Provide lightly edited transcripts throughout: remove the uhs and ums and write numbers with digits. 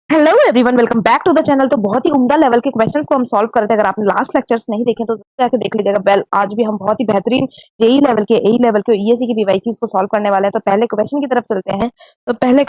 Hello everyone, welcome back to the channel. तो बहुत ही उम्दा लेवल के क्वेश्चंस को हम सॉल्व करते हैं। अगर आपने लास्ट लेक्चर्स नहीं देखे तो जरूर जाके देख लीजिएगा। आज भी हम बहुत ही बेहतरीन जेई लेवल के, एई लेवल के, ईएससी की पीवाईक्यूज को सॉल्व करने वाले हैं। तो पहले क्वेश्चन की तरफ चलते हैं। पहला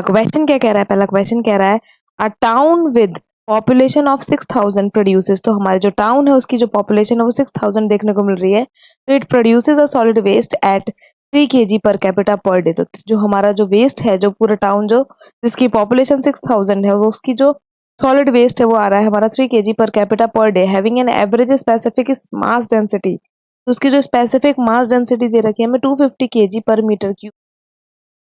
क्वेश्चन क्या कह रहा है? पहला क्वेश्चन कह रहा है अ town with population of 6000 produces. तो हमारे जो टाउन है उसकी जो पॉपुलेशन है वो 6000 देखने को मिल रही है। तो it produces a solid waste at 3 kg per capita per day. तो जो हमारा जो वेस्ट है, जो पूरा टाउन जो जिसकी पॉपुलेशन 6000 है, वो उसकी जो सॉलिड वेस्ट है वो आ रहा है हमारा 3 kg per capita per day, having an average specific mass density. तो उसकी जो स्पेसिफिक मास डेंसिटी दे रखी है हमें 250 kg पर मीटर क्यूब।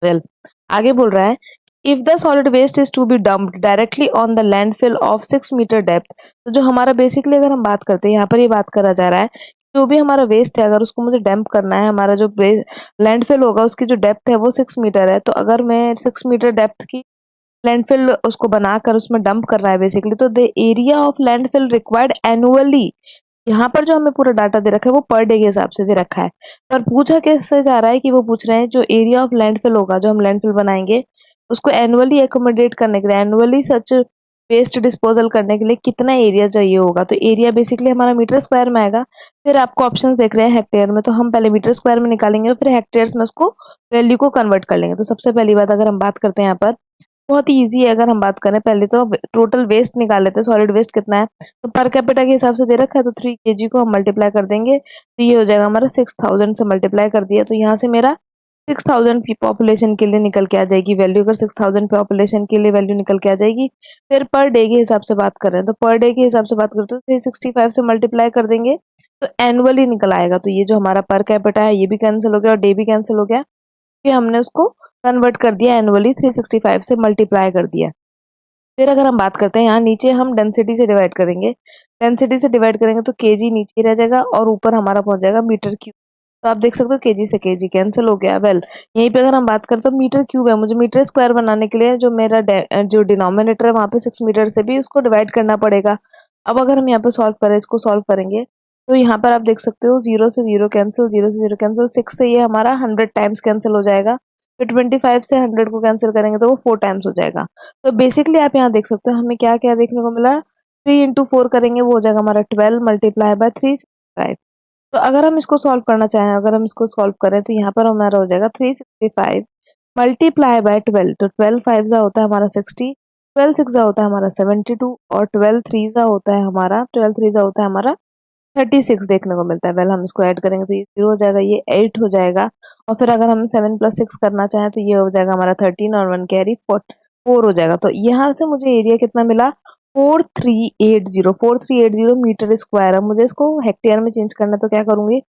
वेल, आगे बोल रहा है if the solid waste is to be dumped directly on the landfill of 6 metre depth. तो जो हमारा बेसिकली अगर हम बात करते हैं, यहाँ पर ये बात करा जा रहा है जो भी हमारा वेस्ट है अगर उसको मुझे डंप करना है, हमारा जो लैंडफिल होगा उसकी जो डेप्थ है वो 6 मीटर है। तो अगर मैं 6 मीटर डेप्थ की लैंडफिल उसको बनाकर उसमें डंप कर रहा है बेसिकली, तो the area of landfill required annually, यहाँ पर जो हमें पूरा डाटा दे रखा है वो पर डे के हिसाब से दे रखा है। पर पूछा कैसे जा रहा है कि वो पूछ रहे हैं जो एरिया ऑफ लैंडफिल होगा, जो हम लैंडफिल बनाएंगे उसको एनुअली एकोमोडेट करने के लिए, एनुअली सच वेस्ट डिस्पोजल करने के लिए कितना एरिया चाहिए होगा। तो एरिया बेसिकली हमारा मीटर स्क्वायर में आएगा। फिर आपको ऑप्शंस देख रहे हैं हेक्टेयर में, तो हम पहले मीटर स्क्वायर में निकालेंगे और फिर हेक्टेयर्स में उसको वैल्यू को कन्वर्ट कर लेंगे। तो सबसे पहली बात अगर हम बात करते हैं यहाँ पर, बहुत ही ईजी है। अगर हम बात करें पहले तो टोटल वेस्ट निकाल लेते हैं, सॉलिड वेस्ट कितना है। तो पर कैपिटा के हिसाब से दे रखा है, तो 3 kg को हम मल्टीप्लाई कर देंगे तो ये हो जाएगा हमारा 6000 से मल्टीप्लाई कर दिया। तो यहाँ से मेरा 6000 की पॉपुलेशन के लिए निकल के आ जाएगी वैल्यू। अगर 6000 पॉपुलेशन के लिए वैल्यू निकल के आ जाएगी। फिर पर डे के हिसाब से बात कर रहे हैं, तो पर डे के हिसाब से बात करते हैं तो 365 से मल्टीप्लाई कर देंगे तो एनुअली निकल आएगा। तो ये जो हमारा पर कैपिटा है ये भी कैंसिल हो गया और डे भी कैंसिल हो गया, कि हमने उसको कन्वर्ट कर दिया एनुअली, 365 से मल्टीप्लाई कर दिया। फिर अगर हम बात करते हैं यहाँ नीचे हम डेंसिटी से डिवाइड करेंगे। डेंसिटी से डिवाइड करेंगे तो केजी नीचे रह जाएगा और ऊपर हमारा पहुंच जाएगा मीटर क्यूब। तो आप देख सकते हो केजी से केजी कैंसिल हो गया। वेल, यहीं पे अगर हम बात करें तो मीटर क्यूब है, मुझे मीटर स्क्वायर बनाने के लिए जो मेरा जो डिनोमिनेटर है वहाँ पे 6 मीटर से भी उसको डिवाइड करना पड़ेगा। अब अगर हम यहाँ पे सॉल्व करें, इसको सॉल्व करेंगे तो यहाँ पर आप देख सकते हो 0 से 0 कैंसिल, 0 से 0 कैंसिल, 6 से ये हमारा 100 टाइम्स कैंसिल हो जाएगा। फिर 25 से 100 को कैंसिल करेंगे तो वो 4 टाइम्स हो जाएगा। तो बेसिकली आप यहाँ देख सकते हो हमें क्या क्या देखने को मिला। 3 into 4 करेंगे वो हो जाएगा हमारा 12 मल्टीप्लाई बाय 365। तो अगर हम इसको सॉल्व करना चाहें, अगर हम इसको सॉल्व करें तो यहाँ पर हमारा हो जाएगा 365 मल्टीप्लाई बाय 12। तो 12 5 जा होता है हमारा 60, 12 6 जा होता है हमारा 72 और 12 3 जा होता है हमारा 12 3 जा होता है हमारा 36 देखने को मिलता है। वेल, हम इसको ऐड करेंगे तो ये 0 हो जाएगा, ये 8 हो जाएगा। और फिर अगर हम 7 + 6 करना चाहें तो ये हो जाएगा हमारा 13 और 1 कैरी 4 हो जाएगा। तो यहाँ से मुझे एरिया कितना मिला? 4380 मीटर स्क्वायर। अब मुझे इसको हेक्टेयर में चेंज करना है तो क्या करूंगी?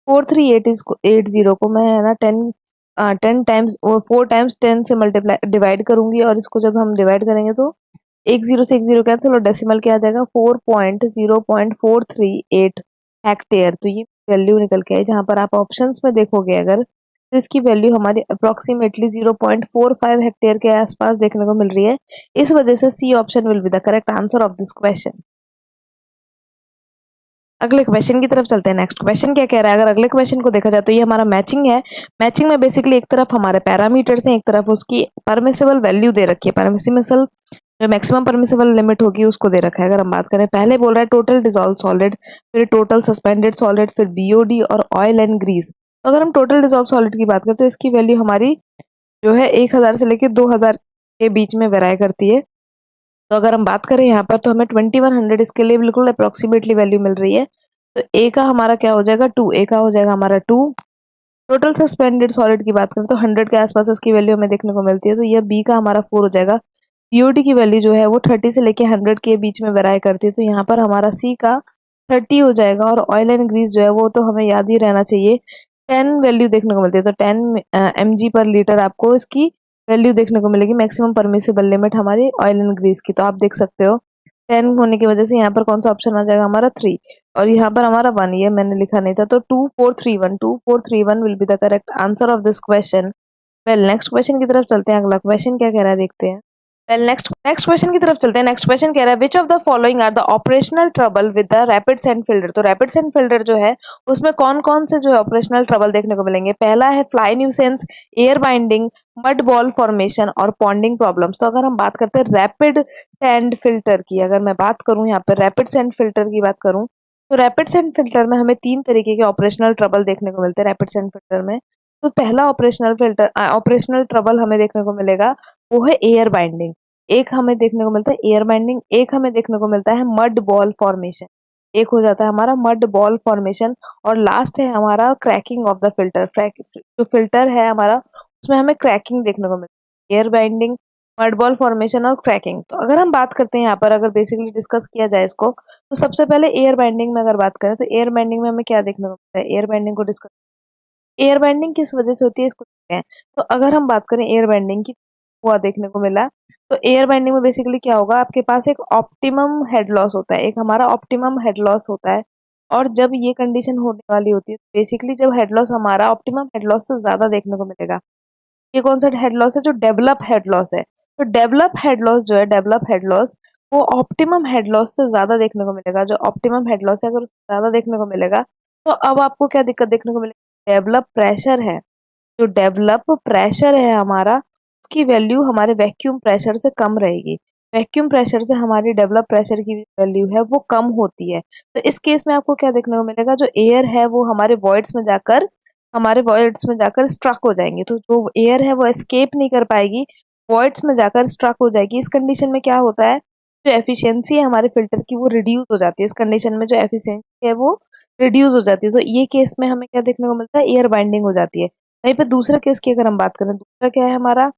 4380 को मैं है ना 10 टाइम्स 4 टाइम्स 10 से मल्टीप्लाई डिवाइड करूंगी, और इसको जब हम डिवाइड करेंगे तो एक जीरो से एक जीरो कैंसिल और डेसिमल क्या आ जाएगा? 4.0.438 हेक्टेयर। तो ये वैल्यू निकल के आई। जहां पर आप ऑप्शंस में देखोगे अगर, तो इसकी वैल्यू हमारी अप्रोक्सीमेटली 0.45 हेक्टेयर के आसपास देखने को मिल रही है। इस वजह से C option will be the correct answer of this question. अगले क्वेश्चन की तरफ चलते हैं। नेक्स्ट क्वेश्चन क्या कह रहा है? अगर अगले क्वेश्चन को देखा जाए तो ये हमारा मैचिंग है। मैचिंग में बेसिकली एक तरफ हमारे पैरामीटर्स हैं, एक तरफ उसकी परमिसिबल वैल्यू दे रखी है। परमिसिबल जो मैक्सिमम परमिसिबल लिमिट होगी उसको दे रखा है। अगर हम बात करें, पहले बोल रहा है टोटल डिजॉल्व सॉलिड, फिर टोटल सस्पेंडेड सॉलिड, फिर बीओडी और ऑयल एंड ग्रीस। तो अगर हम टोटल डिजॉल्व सॉलिड की बात करें तो इसकी वैल्यू हमारी जो है 1000 से लेकर 2000 के बीच में वेराई करती है। तो अगर हम बात करें यहाँ पर तो हमें 2100 इसके लिए बिल्कुल अप्रोक्सीमेटली वैल्यू मिल रही है। तो ए का हमारा क्या हो जाएगा? 2। ए का हो जाएगा हमारा 2। टोटल सस्पेंडेड सॉलिड की बात करें तो 100 के आसपास इसकी वैल्यू हमें देखने को मिलती है। तो यह बी का हमारा 4 हो जाएगा। बीओडी की वैल्यू जो है वो 30 से लेके 100 के बीच में वेराई करती है। तो यहाँ पर हमारा सी का 30 हो जाएगा। और ऑयल एंड ग्रीस जो है वो तो हमें याद ही रहना चाहिए, 10 वैल्यू देखने को मिलती है। तो 10 mg/लीटर आपको इसकी वैल्यू देखने को मिलेगी, मैक्सिमम परमिसिबल लिमिट हमारी ऑयल एंड ग्रीस की। तो आप देख सकते हो 10 होने की वजह से यहाँ पर कौन सा ऑप्शन आ जाएगा? हमारा 3। और यहाँ पर हमारा 1, ये मैंने लिखा नहीं था। तो 2431 will be the correct answer of this question. Well, next question की तरफ चलते हैं। अगला क्वेश्चन क्या कह रहा है देखते हैं। वेल नेक्स्ट क्वेश्चन की तरफ चलते हैं। नेक्स्ट क्वेश्चन कह रहा है which of the following are the operational trouble with the rapid sand filter. तो रैपिड सेंड फिल्टर जो है उसमें कौन कौन से जो है ऑपरेशनल ट्रबल देखने को मिलेंगे। पहला है fly nuisance, air binding, mud ball formation और पॉन्डिंग प्रॉब्लम्स। तो अगर हम बात करते हैं रैपिड सेंड फिल्टर की, अगर मैं बात करूं यहाँ पर रैपिड सेंड फिल्टर की बात करूं, तो रैपिड सेंड फिल्टर में हमें 3 तरीके के ऑपरेशनल ट्रबल देखने को मिलते हैं रैपिड सेंड फिल्टर में। तो पहला ऑपरेशनल ट्रबल हमें देखने को मिलेगा वो है एयर बाइंडिंग। एक हमें देखने को मिलता है एयर बाइंडिंग, एक हमें देखने को मिलता है मड बॉल फॉर्मेशन, एक हो जाता है हमारा मड बॉल फॉर्मेशन, और लास्ट है हमारा क्रैकिंग ऑफ द फिल्टर। जो फिल्टर है हमारा उसमें हमें क्रैकिंग देखने को मिलती है, air binding, mud ball formation और क्रैकिंग। तो अगर हम बात करते हैं यहाँ पर, अगर बेसिकली डिस्कस किया जाए इसको, तो सबसे पहले एयर बाइंडिंग में अगर बात करें तो एयर बाइंडिंग में हमें क्या देखने को मिलता है। एयर बाइंडिंग को डिस्कस, एयर बाइंडिंग किस वजह से होती है इसको देखते हैं। तो अगर हम बात करें एयर बाइंडिंग की, हुआ देखने को मिला, तो एयर बाइंडिंग में बेसिकली क्या होगा, आपके पास एक ऑप्टिमम हेड लॉस होता है, एक हमारा ऑप्टिमम हेड लॉस होता है। और जब ये कंडीशन होने वाली होती है, बेसिकली जब हेड लॉस हमारा ऑप्टिमम हेड लॉस से ज्यादा देखने को मिलेगा, ये कौन सा हेड लॉस है, जो डेवलप हेड लॉस है। तो डेवलप हेड लॉस जो है, डेवलप हेड लॉस वो ऑप्टिमम हेड लॉस से ज्यादा देखने को मिलेगा। जो ऑप्टिमम हेड लॉस है अगर उससे ज्यादा देखने को मिलेगा, तो अब आपको क्या दिक्कत देखने को मिलेगी, डेवलप प्रेशर है, जो डेवलप प्रेशर है हमारा, उसकी वैल्यू हमारे वैक्यूम प्रेशर से कम रहेगी। वैक्यूम प्रेशर से हमारी डेवलप प्रेशर की वैल्यू है वो कम होती है। तो इस केस में आपको क्या देखने को मिलेगा, जो एयर है वो हमारे वॉइड्स में जाकर स्ट्रक हो जाएंगे। तो जो एयर है वो एस्केप नहीं कर पाएगी, वॉइड्स में जाकर स्ट्रक हो जाएगी। इस कंडीशन में क्या होता है, जो एफिशिएंसी है हमारे फिल्टर की वो रिड्यूस हो जाती है। इस कंडीशन में जो एफिशिएंसी है वो रिड्यूस हो जाती है। तो ये केस में हमें क्या देखने को मिलता है, एयर बाइंडिंग हो जाती है। वहीं पे दूसरा केस की अगर हम बात करें, दूसरा क्या है हमारा,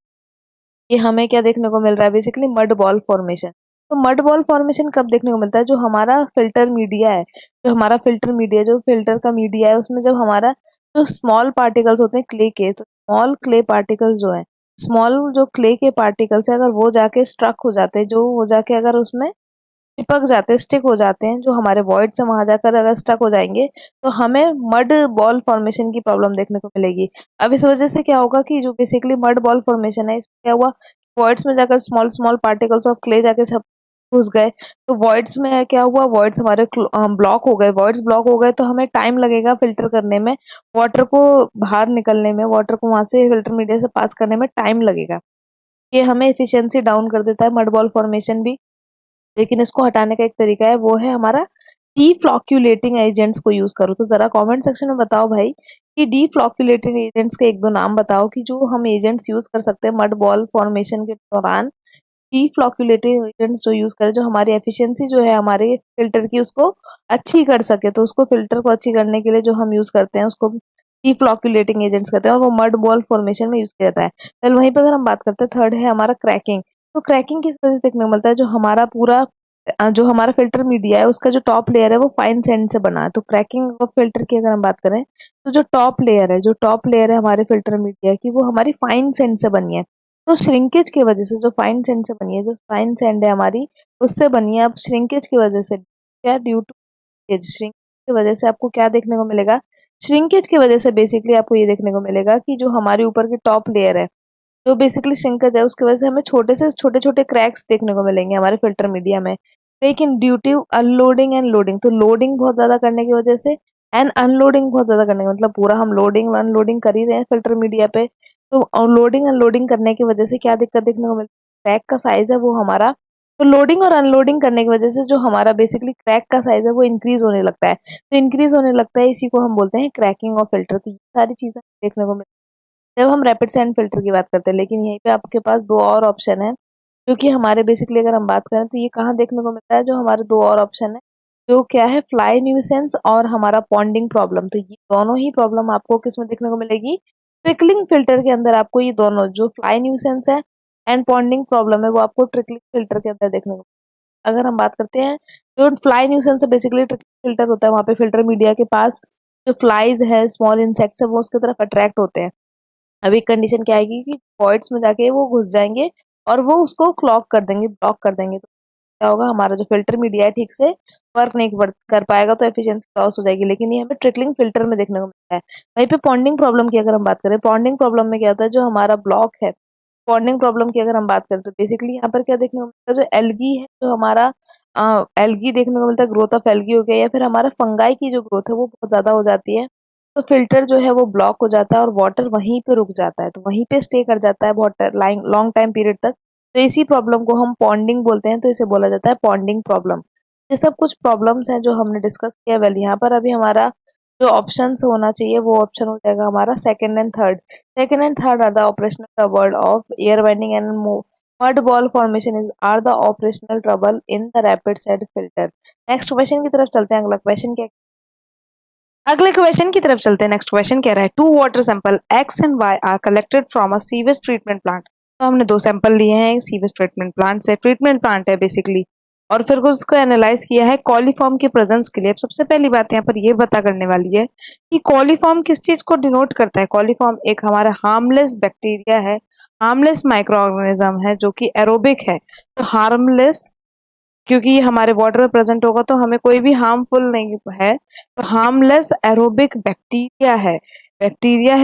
ये हमें क्या देखने को मिल रहा है, बेसिकली मड बॉल फॉर्मेशन। तो मड बॉल फॉर्मेशन कब देखने को मिलता है, जो हमारा फिल्टर मीडिया है, जो फिल्टर का मीडिया है उसमें जब हमारा जो स्मॉल पार्टिकल्स होते हैं क्ले के, तो स्मॉल क्ले पार्टिकल्स जो है, स्मॉल जो क्ले के पार्टिकल्स है, अगर वो जाके स्ट्रक हो जाते हैं, जो हो जाके अगर उसमें चिपक जाते हैं, स्टिक हो जाते हैं, जो हमारे वॉइड से वहां जाकर अगर स्टक हो जाएंगे, तो हमें मड बॉल फॉर्मेशन की प्रॉब्लम देखने को मिलेगी। अब इस वजह से क्या होगा कि जो बेसिकली मड बॉल फॉर्मेशन है, इसमें क्या हुआ, वॉइड्स में जाकर small small particles of clay जाके छप घुस गए। तो वॉइड्स में क्या हुआ, वॉइड्स हमारे ब्लॉक हो गए, वॉइड्स ब्लॉक हो गए, तो हमें टाइम लगेगा फिल्टर करने में, वाटर को बाहर निकलने में, वाटर को वहां से फिल्टर मीडिया से पास करने में टाइम लगेगा। ये हमें एफिशिएंसी डाउन कर देता है मड बॉल फॉर्मेशन भी। लेकिन इसको हटाने का एक तरीका है, वो है हमारा डीफ्लॉक्यूलेटिंग एजेंट्स को यूज करो। तो जरा कमेंट सेक्शन में बताओ भाई कि डीफ्लॉक्यूलेटिंग एजेंट्स के एक दो नाम बताओ कि जो हम एजेंट्स यूज कर सकते हैं मड बॉल फॉर्मेशन के दौरान। डीफ्लॉक्यूलेटिंग एजेंट्स जो यूज करें, जो हमारी एफिशिएंसी जो है हमारे फिल्टर की उसको अच्छी कर सके, तो उसको फिल्टर को अच्छी करने के लिए जो हम यूज करते हैं उसको डीफ्लॉक्यूलेटिंग एजेंट्स कहते हैं, और वो मड बॉल फॉर्मेशन में यूज किया जाता है। फिर वहीं पर अगर हम बात करते हैं, थर्ड है हमारा क्रैकिंग। तो क्रैकिंग किस वजह से देखने को मिलता है, जो हमारा फिल्टर मीडिया है उसका जो टॉप लेयर है वो फाइन सैंड से बना है। तो क्रैकिंग ऑफ फिल्टर की अगर हम बात करें, तो जो टॉप लेयर है हमारे फिल्टर मीडिया की, वो हमारी फाइन सैंड से बनी है। तो श्रिंकेज की वजह से, जो फाइन सैंड से बनी है, जो फाइन सैंड है हमारी उससे बनी है। अब श्रिंकेज की वजह से क्या, ड्यू टू श्रिंकेज की वजह से आपको क्या देखने को मिलेगा, श्रिंकेज की वजह से बेसिकली आपको ये देखने को मिलेगा कि जो हमारे ऊपर की टॉप लेयर है, जो बेसिकली श्रिंकेज है, उसकी वजह से हमें छोटे छोटे क्रैक्स देखने को मिलेंगे हमारे फिल्टर मीडिया में। लेकिन due to unloading and loading, तो लोडिंग बहुत ज्यादा करने की वजह से एंड अनलोडिंग बहुत ज्यादा करने का मतलब पूरा हम लोडिंग अनलोडिंग कर ही रहे हैं फिल्टर मीडिया पे, तो लोडिंग अनलोडिंग करने की वजह से क्या दिक्कत देखने को मिलती है, क्रैक का साइज है वो हमारा, तो लोडिंग और अनलोडिंग करने की वजह से जो हमारा बेसिकली क्रैक का साइज है वो इंक्रीज होने लगता है। तो इंक्रीज होने लगता है, इसी को हम बोलते हैं क्रैकिंग ऑफ फिल्टर। तो ये सारी चीजें देखने को मिलती है जब हम रैपिड सैंड फिल्टर की बात करते हैं। लेकिन यहीं पे आपके पास दो और ऑप्शन है, जो कि हमारे बेसिकली अगर हम बात करें तो ये कहाँ देखने को मिलता है, जो हमारे दो और ऑप्शन है, जो क्या है, फ्लाई न्यूसेंस और हमारा पॉन्डिंग प्रॉब्लम। तो ये दोनों ही प्रॉब्लम आपको किस में देखने को मिलेगी, ट्रिकलिंग फिल्टर के अंदर। आपको ये दोनों, जो फ्लाई न्यूसेंस है एंड पॉन्डिंग प्रॉब्लम है, वो आपको ट्रिकलिंग फिल्टर के अंदर देखने को। अगर हम बात करते हैं, जो फ्लाई न्यूसेंस है बेसिकली ट्रिकलिंग फिल्टर होता है, वहाँ पे फिल्टर मीडिया के पास जो फ्लाइज है, स्मॉल इंसेक्ट्स है, वो उसकी तरफ अट्रैक्ट होते हैं। अभी कंडीशन क्या आएगी कि पॉइंट्स में जाके वो घुस जाएंगे और वो उसको क्लॉग कर देंगे, ब्लॉक कर देंगे। तो क्या होगा, हमारा जो फिल्टर मीडिया है ठीक से वर्क नहीं कर पाएगा, तो एफिशिएंसी लॉस हो जाएगी। लेकिन ये हमें ट्रिकलिंग फिल्टर में देखने को मिलता है। वहीं पे पॉन्डिंग प्रॉब्लम की अगर हम बात करें, पॉन्डिंग प्रॉब्लम में क्या होता है, जो हमारा ब्लॉक है, बॉन्डिंग प्रॉब्लम की अगर हम बात करें तो बेसिकली यहाँ पर क्या देखने को मिलता है, जो एल्गी है, जो हमारा एल्गी देखने को मिलता है, ग्रोथ ऑफ एल्गी हो गया, या फिर हमारा फंगाई की जो ग्रोथ है वो बहुत ज्यादा हो जाती है, तो फिल्टर जो है वो ब्लॉक हो जाता है और वाटर वहीं पे रुक जाता है, तो वहीं पे स्टे कर जाता है बहुत लॉन्ग टाइम पीरियड तक। तो इसी प्रॉब्लम को हम पॉन्डिंग बोलते हैं, तो इसे बोला जाता है पॉन्डिंग प्रॉब्लम। ये सब कुछ प्रॉब्लम्स हैं जो हमने डिस्कस किया। वेल यहाँ पर अभी हमारा जो ऑप्शन होना चाहिए वो ऑप्शन हो जाएगा हमारा second and third. Second and third are the operational trouble of air winding and mud ball formation is are the operational trouble in the rapid set filter. Next question की तरफ चलते हैं। नेक्स्ट क्वेश्चन कह रहा है, two water sample X and Y are collected from a sewage treatment plant. तो हमने दो सैंपल लिए हैं सीवेज ट्रीटमेंट प्लांट से, ट्रीटमेंट प्लांट है बेसिकली, और फिर उसको एनालाइज किया है कॉलीफॉर्म की प्रेजेंस के लिए। अब सबसे पहली बात यहाँ पर ये बता करने वाली है कि कॉलीफॉर्म किस चीज को डिनोट करता है। कॉलीफॉर्म एक हमारा हार्मलेस बैक्टीरिया है, हार्मलेस माइक्रो ऑर्गेनिज्म है जो कि एरोबिक है। तो हार्मलेस क्योंकि ये हमारे वाटर में प्रेजेंट होगा तो हमें कोई भी हार्मफुल नहीं है, तो हार्मलेस एरोबिक बैक्टीरिया है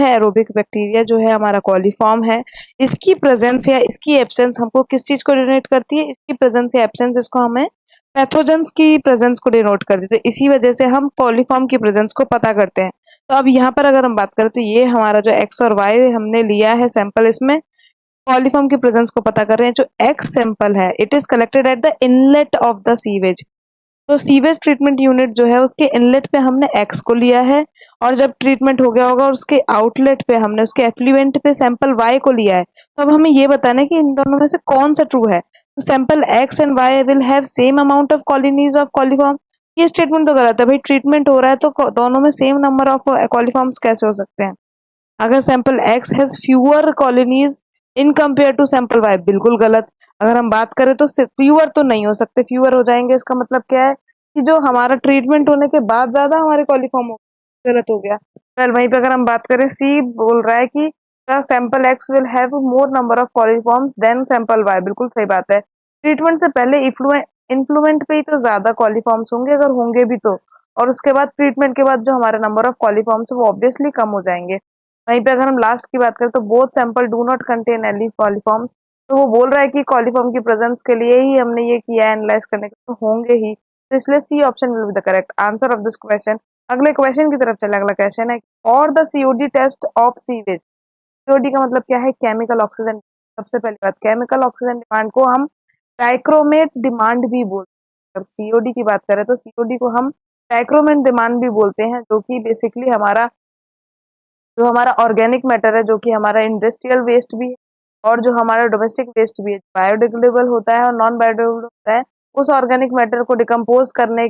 एरोबिक बैक्टीरिया जो है हमारा कॉलीफॉर्म है। इसकी प्रेजेंस या इसकी एब्सेंस हमको किस चीज को डिनोट करती है, इसकी प्रेजेंस या एब्सेंस इसको हमें पैथोजेंस की प्रेजेंस को डिनोट करती है, तो इसी वजह से हम कॉलीफॉर्म की प्रेजेंस को पता करते हैं। तो अब यहाँ पर अगर हम बात करें तो ये हमारा जो एक्स और वाई हमने लिया है सैंपल, इसमें कॉलीफॉर्म की प्रेजेंस को पता कर रहे हैं। जो एक्स सैंपल है it is collected at the inlet of the sewage, तो सीवेज ट्रीटमेंट यूनिट जो है उसके इनलेट पे हमने एक्स को लिया है, और जब ट्रीटमेंट हो गया होगा उसके आउटलेट पे हमने उसके एफ्लुएंट पे सैंपल वाई को लिया है। तो अब हमें ये बताना है कि इन दोनों में से कौन सा ट्रू है। तो sample X and Y will have same amount of colonies of coliform. ये स्टेटमेंट तो गलत है भाई, ट्रीटमेंट हो रहा है तो दोनों में सेम नंबर ऑफ कॉलीफॉर्म्स कैसे हो सकते हैं। अगर sample X has fewer colonies in compare to sample Y, बिल्कुल गलत। अगर हम बात करें तो फ्यूअर तो नहीं हो सकते, फ्यूअर हो जाएंगे इसका मतलब क्या है कि जो हमारा ट्रीटमेंट होने के बाद ज्यादा हमारे कॉलीफॉर्म हो, गलत हो गया। वेल वहीं पे अगर हम बात करें, सी बोल रहा है कि the sample X will have more number of coliforms than sample Y, बिल्कुल सही बात है। ट्रीटमेंट से पहले इन्फ्लुएंट पे ही तो ज्यादा कॉलीफॉर्म्स होंगे, अगर होंगे भी तो, और उसके बाद ट्रीटमेंट के बाद जो हमारे नंबर ऑफ कॉलीफॉर्म्स है वो ऑब्वियसली कम हो जाएंगे। वहीं पे अगर हम लास्ट की बात करें तो both sample do not contain any coliforms, तो वो बोल रहा है कि कॉलीफॉर्म की प्रेजेंस के लिए ही हमने ये किया है एनालाइज करने के, तो होंगे ही, तो इसलिए C option will be the correct answer of this question. अगले क्वेश्चन की तरफ चले। अगला क्वेश्चन है, और the COD test of sewage. COD का मतलब क्या है, केमिकल ऑक्सीजन। सबसे पहली बात, केमिकल ऑक्सीजन डिमांड को हम डाइक्रोमेट डिमांड भी बोलते हैं। सीओडी की बात करें तो सीओडी को हम डाइक्रोमेट डिमांड भी बोलते हैं, जो कि बेसिकली हमारा ऑर्गेनिक मैटर है, जो कि हमारा इंडस्ट्रियल वेस्ट भी है और जो हमारा डोमेस्टिक वेस्ट भी है, बायोडिग्रेडेबल होता है और नॉन बायोडिग्रेडेबल होता है। उस ऑर्गेनिक मैटर को डिकम्पोज करने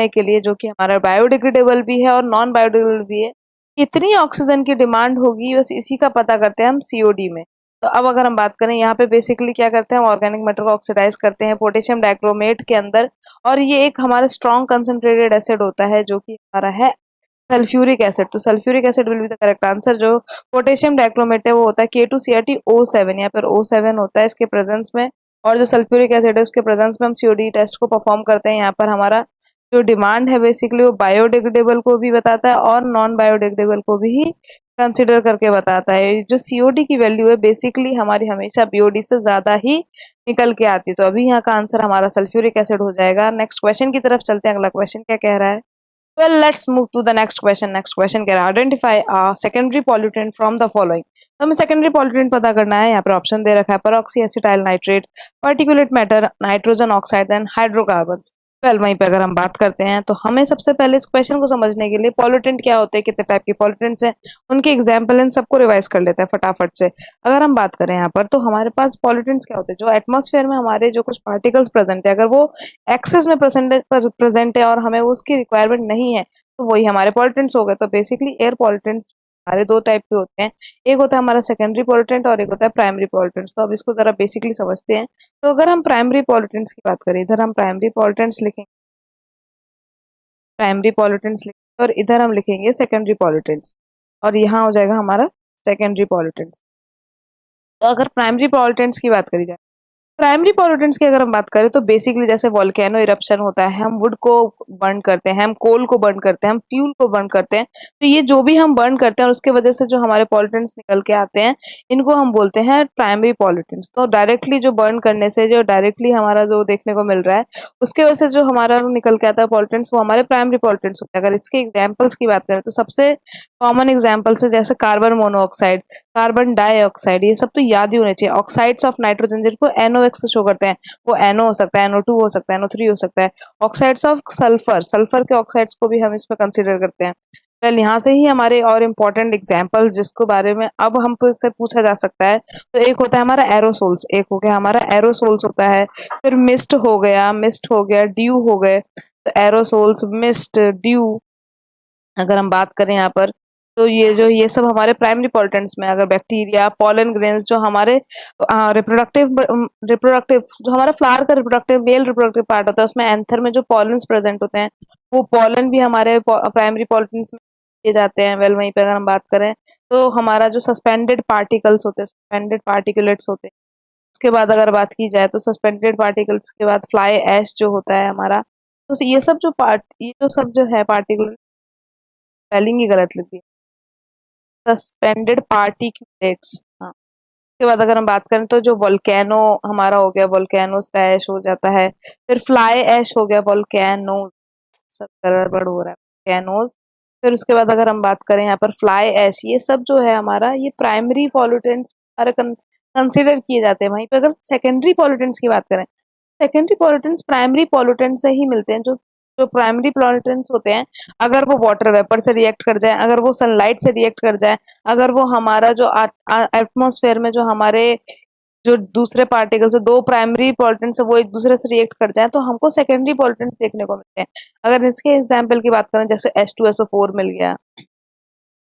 के लिए जो कि हमारा बायोडिग्रेडेबल भी है और नॉन बायोडिग्रेडेबल भी है, कितनी ऑक्सीजन की डिमांड होगी, बस इसी का पता करते हैं हम सीओडी में। तो अब अगर हम बात करें यहाँ पे बेसिकली क्या करते हैं, हम ऑर्गेनिक मैटर को ऑक्सीडाइज करते हैं पोटेशियम डाइक्रोमेट के अंदर, और ये एक हमारा स्ट्रॉन्ग कंसंट्रेटेड एसिड होता है जो कि हमारा है सल्फ्यूरिक एसिड। तो sulphuric acid will be the correct answer. जो पोटेशियम डाइक्रोमेट है वो होता है K2CrTO7, यहाँ पर O7 होता है इसके प्रेजेंस में, और जो सल्फ्यूरिक एसिड है उसके प्रेजेंस में हम सीओडी टेस्ट को परफॉर्म करते हैं। यहाँ पर हमारा जो डिमांड है बेसिकली वो बायोडिग्रेडेबल को भी बताता है और नॉन बायोडिग्रेडेबल को भी कंसिडर करके बताता है। जो सीओडी की वैल्यू है बेसिकली हमारी हमेशा बीओडी से ज्यादा ही निकल के आती है, तो अभी यहाँ का आंसर हमारा सल्फ्यूरिक एसिड हो जाएगा। नेक्स्ट क्वेश्चन की तरफ चलते हैं। अगला क्वेश्चन क्या कह रहा है, well let's move to the next question। next question कह रहा है, identify a secondary pollutant from the following। तो हमें secondary pollutant पता करना है। यहाँ पर ऑप्शन दे रखा है, peroxy acetyl nitrate, particulate matter, nitrogen oxides and hydrocarbons। Well वहीं पे अगर हम बात करते हैं तो हमें सबसे पहले इस क्वेश्चन को समझने के लिए पॉल्यूटेंट क्या होते हैं, कितने टाइप के पॉल्यूटेंट्स हैं, उनके एग्जाम्पल इन सबको रिवाइज कर लेते हैं फटाफट से। अगर हम बात करें यहाँ पर तो हमारे पास पॉल्यूटेंट्स क्या होते हैं, जो एटमॉस्फेयर में हमारे जो कुछ पार्टिकल्स प्रेजेंट है, अगर वो एक्सेस में प्रेजेंट है और हमें उसकी रिक्वायरमेंट नहीं है, तो वही हमारे पॉल्यूटेंट्स हो गए। तो बेसिकली एयर पॉल्यूटेंट्स हमारे दो टाइप के होते हैं, एक होता है हमारा सेकेंडरी पॉल्यूटेंट और एक होता है प्राइमरी पॉल्यूटेंट्स। तो अब इसको जरा बेसिकली समझते हैं। तो अगर हम प्राइमरी पॉल्यूटेंट्स की बात करें, इधर हम प्राइमरी पॉल्यूटेंट्स लिखेंगे और इधर हम लिखेंगे सेकेंडरी पॉल्यूटेंट्स, और यहाँ हो जाएगा हमारा सेकेंडरी पॉल्यूटेंट्स। तो अगर प्राइमरी पॉल्यूटेंट्स की बात करी जाए, प्राइमरी पॉल्यूटेंट्स की अगर हम बात करें तो बेसिकली जैसे वोल्केनो इरप्शन होता है, हम वुड को बर्न करते हैं, हम कोल को बर्न करते हैं, हम फ्यूल को बर्न करते हैं, तो ये जो भी हम बर्न करते हैं और उसके वजह से जो हमारे पॉल्यूटेंट्स निकल के आते हैं, इनको हम बोलते हैं प्राइमरी पॉल्यूटेंट्स। तो डायरेक्टली जो बर्न करने से जो डायरेक्टली हमारा जो देखने को मिल रहा है, उसके वजह से जो हमारा निकल के आता है पॉल्यूटेंट्स, वो हमारे प्राइमरी पॉल्यूटेंट्स होते हैं। अगर इसके एग्जाम्पल्स की बात करें तो सबसे कॉमन एग्जाम्पल्स है जैसे कार्बन मोनोऑक्साइड, कार्बन डाइऑक्साइड, ये सब तो याद ही होने चाहिए। ऑक्साइड्स ऑफ नाइट्रोजन जिनको NOx से शो करते हैं, वो NO हो सकता है, NO2 हो सकता है, NO3 हो सकता है। ऑक्साइड्स ऑफ सल्फर, सल्फर के ऑक्साइड्स को भी हम इसमें कंसीडर करते हैं। वेल यहाँ से ही हमारे और इम्पोर्टेंट एग्जाम्पल जिसको बारे में अब हमसे पूछा जा सकता है, तो एक होता है हमारा एरोसोल्स, एक हो गया हमारा एरोसोल्स होता है, फिर मिस्ट हो गया, ड्यू हो गए। तो एरोसोल्स, मिस्ट, ड्यू अगर हम बात करें यहाँ पर, तो ये सब हमारे प्राइमरी पॉल्यूटेंट्स में। अगर बैक्टीरिया, पॉलन ग्रेन्स जो हमारे रिप्रोडक्टिव जो हमारा फ्लावर का रिप्रोडक्टिव मेल रिप्रोडक्टिव पार्ट होता है, उसमें एंथर में जो पॉलन्स प्रेजेंट होते हैं, वो पॉलन भी हमारे प्राइमरी पॉल्यूटेंट्स में किए जाते हैं। वेल वहीं पे अगर हम बात करें तो हमारा जो सस्पेंडेड पार्टिकल्स होते हैं, सस्पेंडेड पार्टिकुलेट्स होते हैं, उसके बाद अगर बात की जाए तो सस्पेंडेड पार्टिकल्स के बाद फ्लाई ऐश जो होता है हमारा, तो ये जो सब जो है पार्टिकुलर, स्पेलिंग ही गलत लिखी है, सस्पेंडेड पार्टिकुलेट्स। हाँ, उसके बाद अगर हम बात करें तो जो वोल्केनो हमारा हो गया, वोल्केनोस का ऐश हो जाता है, फिर फ्लाई ऐश हो गया, वोल्केनो, सब गड़बड़ हो रहा है, वोल्केनोस। फिर उसके बाद अगर हम बात करें यहाँ पर फ्लाई ऐश, ये सब जो है हमारा, ये प्राइमरी पॉल्यूटेंट्स हमारे कंसिडर किए जाते हैं। वहीं पे अगर सेकेंडरी पॉल्यूटेंट्स की बात करें, सेकेंडरी पॉल्यूटेंट्स प्राइमरी पॉल्यूटेंट से ही मिलते हैं। जो जो प्राइमरी पॉल्यूटेंट्स होते हैं, अगर वो वाटर वेपर से रिएक्ट कर जाए, अगर वो सनलाइट से रिएक्ट कर जाए, अगर वो हमारा जो एटमॉस्फेयर में जो हमारे जो दूसरे पार्टिकल्स है, दो प्राइमरी पॉल्यूटेंट्स है, वो एक दूसरे से रिएक्ट कर जाए, तो हमको सेकेंडरी पॉल्यूटेंट्स देखने को मिलते हैं। अगर इसके एग्जाम्पल की बात करें, जैसे H2SO4 मिल गया,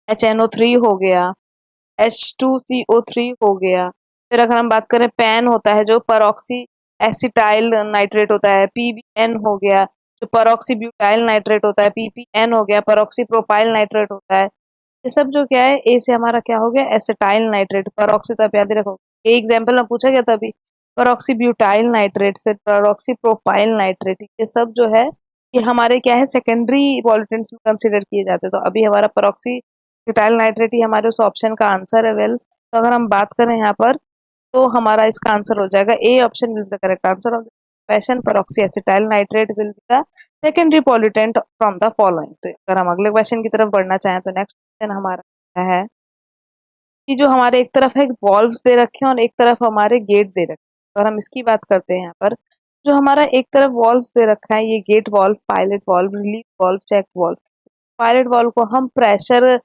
HNO3 हो गया, H2CO3 हो गया। फिर अगर हम बात करें, पैन होता है जो परऑक्सी एसिटाइल नाइट्रेट होता है, PBN हो गया। जो परऑक्सी ब्यूटाइल नाइट्रेट होता है, PPN हो गया। परऑक्सी प्रोपाइल नाइट्रेट होता है, ये सब जो क्या है, ए से हमारा क्या हो गया, एसिटाइल नाइट्रेट। परऑक्सी तो आप याद ही रखो, ये एग्जाम्पल में पूछा गया था अभी, परऑक्सी ब्यूटाइल नाइट्रेट, फिर परऑक्सी प्रोपाइल नाइट्रेट, ये सब जो है, ये हमारे क्या है, सेकेंडरी पॉल्यूटेंट्स में कंसिडर किए जाते हैं। तो अभी हमारा परऑक्सी ब्यूटाइल नाइट्रेट ही हमारे उस ऑप्शन का आंसर है। वेल, तो अगर हम बात करें यहाँ पर, तो हमारा इसका आंसर हो जाएगा A option will be the correct answer of the question. परऑक्सी acetyl nitrate will be the secondary pollutant from the following. तो अगर हम अगले क्वेश्चन की तरफ बढ़ना चाहें, तो नेक्स्ट क्वेश्चन हमारा क्या है कि जो हमारे एक तरफ है वॉल्व्स दे रखे हैं और एक तरफ हमारे गेट दे रखे हैं। अगर हम इसकी बात करते हैं यहाँ पर, जो हमारा एक तरफ वॉल्व्स दे रखा है, ये gate valve, pilot valve, release valve, check valve. Pilot valve को हम प्रेशर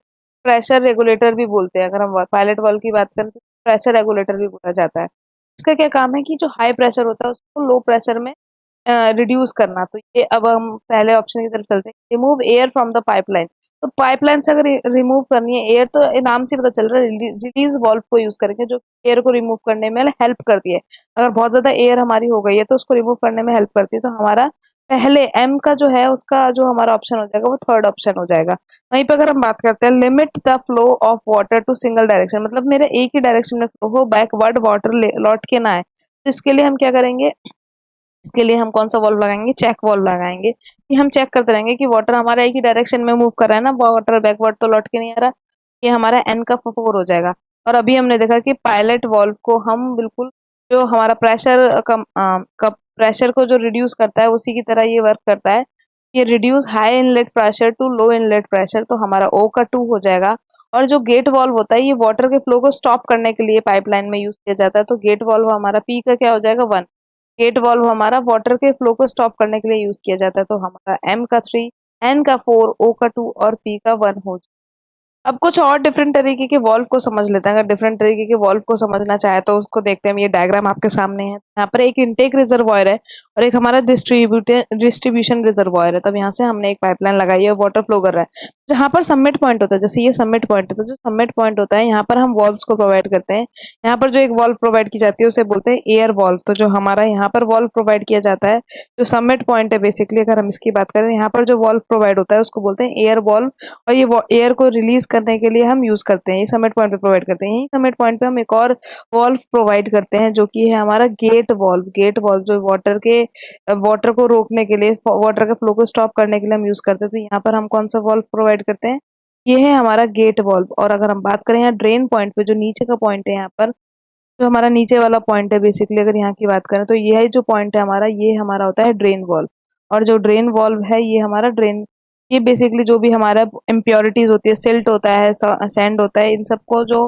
प्रेशर रेगुलेटर भी बोलते हैं। अगर हम पायलट वॉल्व की बात करें तो प्रेशर रेगुलेटर भी बोला जाता है। इसका क्या काम है कि जो हाई प्रेशर होता है उसको लो प्रेशर में रिड्यूस करना। तो ये अब हम पहले ऑप्शन की तरफ चलते हैं, remove air from the pipeline. तो पाइपलाइन से अगर रिमूव करनी है एयर, तो नाम से पता चल रहा है रिलीज वॉल्व को यूज करेंगे, जो एयर को रिमूव करने में हेल्प करती है। अगर बहुत ज्यादा एयर हमारी हो गई है तो उसको रिमूव करने में हेल्प करती है। तो हमारा पहले एम का जो है, उसका जो हमारा ऑप्शन हो जाएगा, वो थर्ड ऑप्शन हो जाएगा। वहीं पर अगर हम बात करते हैं, limit the flow of water to single direction, मतलब मेरे एक ही डायरेक्शन में फ्लो हो, बैकवर्ड वाटर लौट के ना आए। तो इसके लिए हम क्या करेंगे, इसके लिए हम कौन सा वॉल्व लगाएंगे, चेक वॉल्व लगाएंगे, कि हम चेक करते रहेंगे कि वाटर हमारा एक ही डायरेक्शन में मूव कर रहा है ना, वाटर बैकवर्ड तो लौट के नहीं आ रहा। ये हमारा एन का 4 हो जाएगा। और अभी हमने देखा कि पायलट वॉल्व को हम बिल्कुल जो हमारा प्रेशर को जो रिड्यूस करता है, उसी की तरह ये वर्क करता है। ये reduce high inlet pressure to low inlet pressure, तो हमारा ओ का 2 हो जाएगा। और जो गेट वॉल्व होता है, ये वाटर के फ्लो को स्टॉप करने के लिए पाइपलाइन में यूज किया जाता है। तो गेट वॉल्व हमारा पी का क्या हो जाएगा, 1। गेट वॉल्व हमारा वाटर के फ्लो को स्टॉप करने के लिए यूज किया जाता है। तो हमारा एम का 3, एन का 4, ओ का 2 और पी का 1 हो जाएगा। अब कुछ और डिफरेंट तरीके के वॉल्व को समझ लेते हैं। अगर डिफरेंट तरीके के वॉल्व को समझना चाहे तो उसको देखते हैं। ये डायग्राम आपके सामने है। यहाँ पर एक इनटेक रिजर्वॉयर है और एक हमारा डिस्ट्रीब्यूशन रिजर्वॉयर है। तब यहाँ से हमने एक पाइपलाइन लगाई है, वाटर फ्लो कर रहा है। जहाँ पर सबमिट पॉइंट होता है, जैसे ये सबमिट पॉइंट है, तो जो सबमिट पॉइंट होता है, यहाँ पर हम वॉल्व्स को प्रोवाइड करते हैं। यहाँ पर जो एक वॉल्व प्रोवाइड की जाती है उसे बोलते हैं एयर वॉल्व। तो जो हमारा यहाँ पर वॉल्व प्रोवाइड किया जाता है, जो सबमिट पॉइंट है, बेसिकली अगर हम इसकी बात करें, यहाँ पर जो वॉल्व प्रोवाइड होता है उसको बोलते हैं एयर वॉल्व। और ये एयर को रिलीज करने के लिए हम यूज करते हैं, ये समिट पॉइंट पे प्रोवाइड करते हैं। यही समिट पॉइंट पे हम एक और वॉल्व प्रोवाइड करते हैं जो कि है हमारा गेट वॉल्व। गेट वॉल्व जो वाटर को रोकने के लिए, वाटर के फ्लो को स्टॉप करने के लिए हम यूज करते हैं। तो यहाँ पर हम कौन सा वॉल्व प्रोवाइड करते हैं, ये है हमारा गेट वॉल्व। और अगर हम बात करें यहाँ ड्रेन पॉइंट पे, जो नीचे का पॉइंट है यहाँ पर, जो हमारा नीचे वाला पॉइंट है बेसिकली, अगर यहाँ की बात करें तो ये जो पॉइंट है हमारा, ये हमारा होता है ड्रेन वॉल्व। और जो ड्रेन वॉल्व है ये हमारा ड्रेन, ये बेसिकली जो भी हमारा इम्प्योरिटीज होती है, सिल्ट होता है, सैंड होता है, इन सबको जो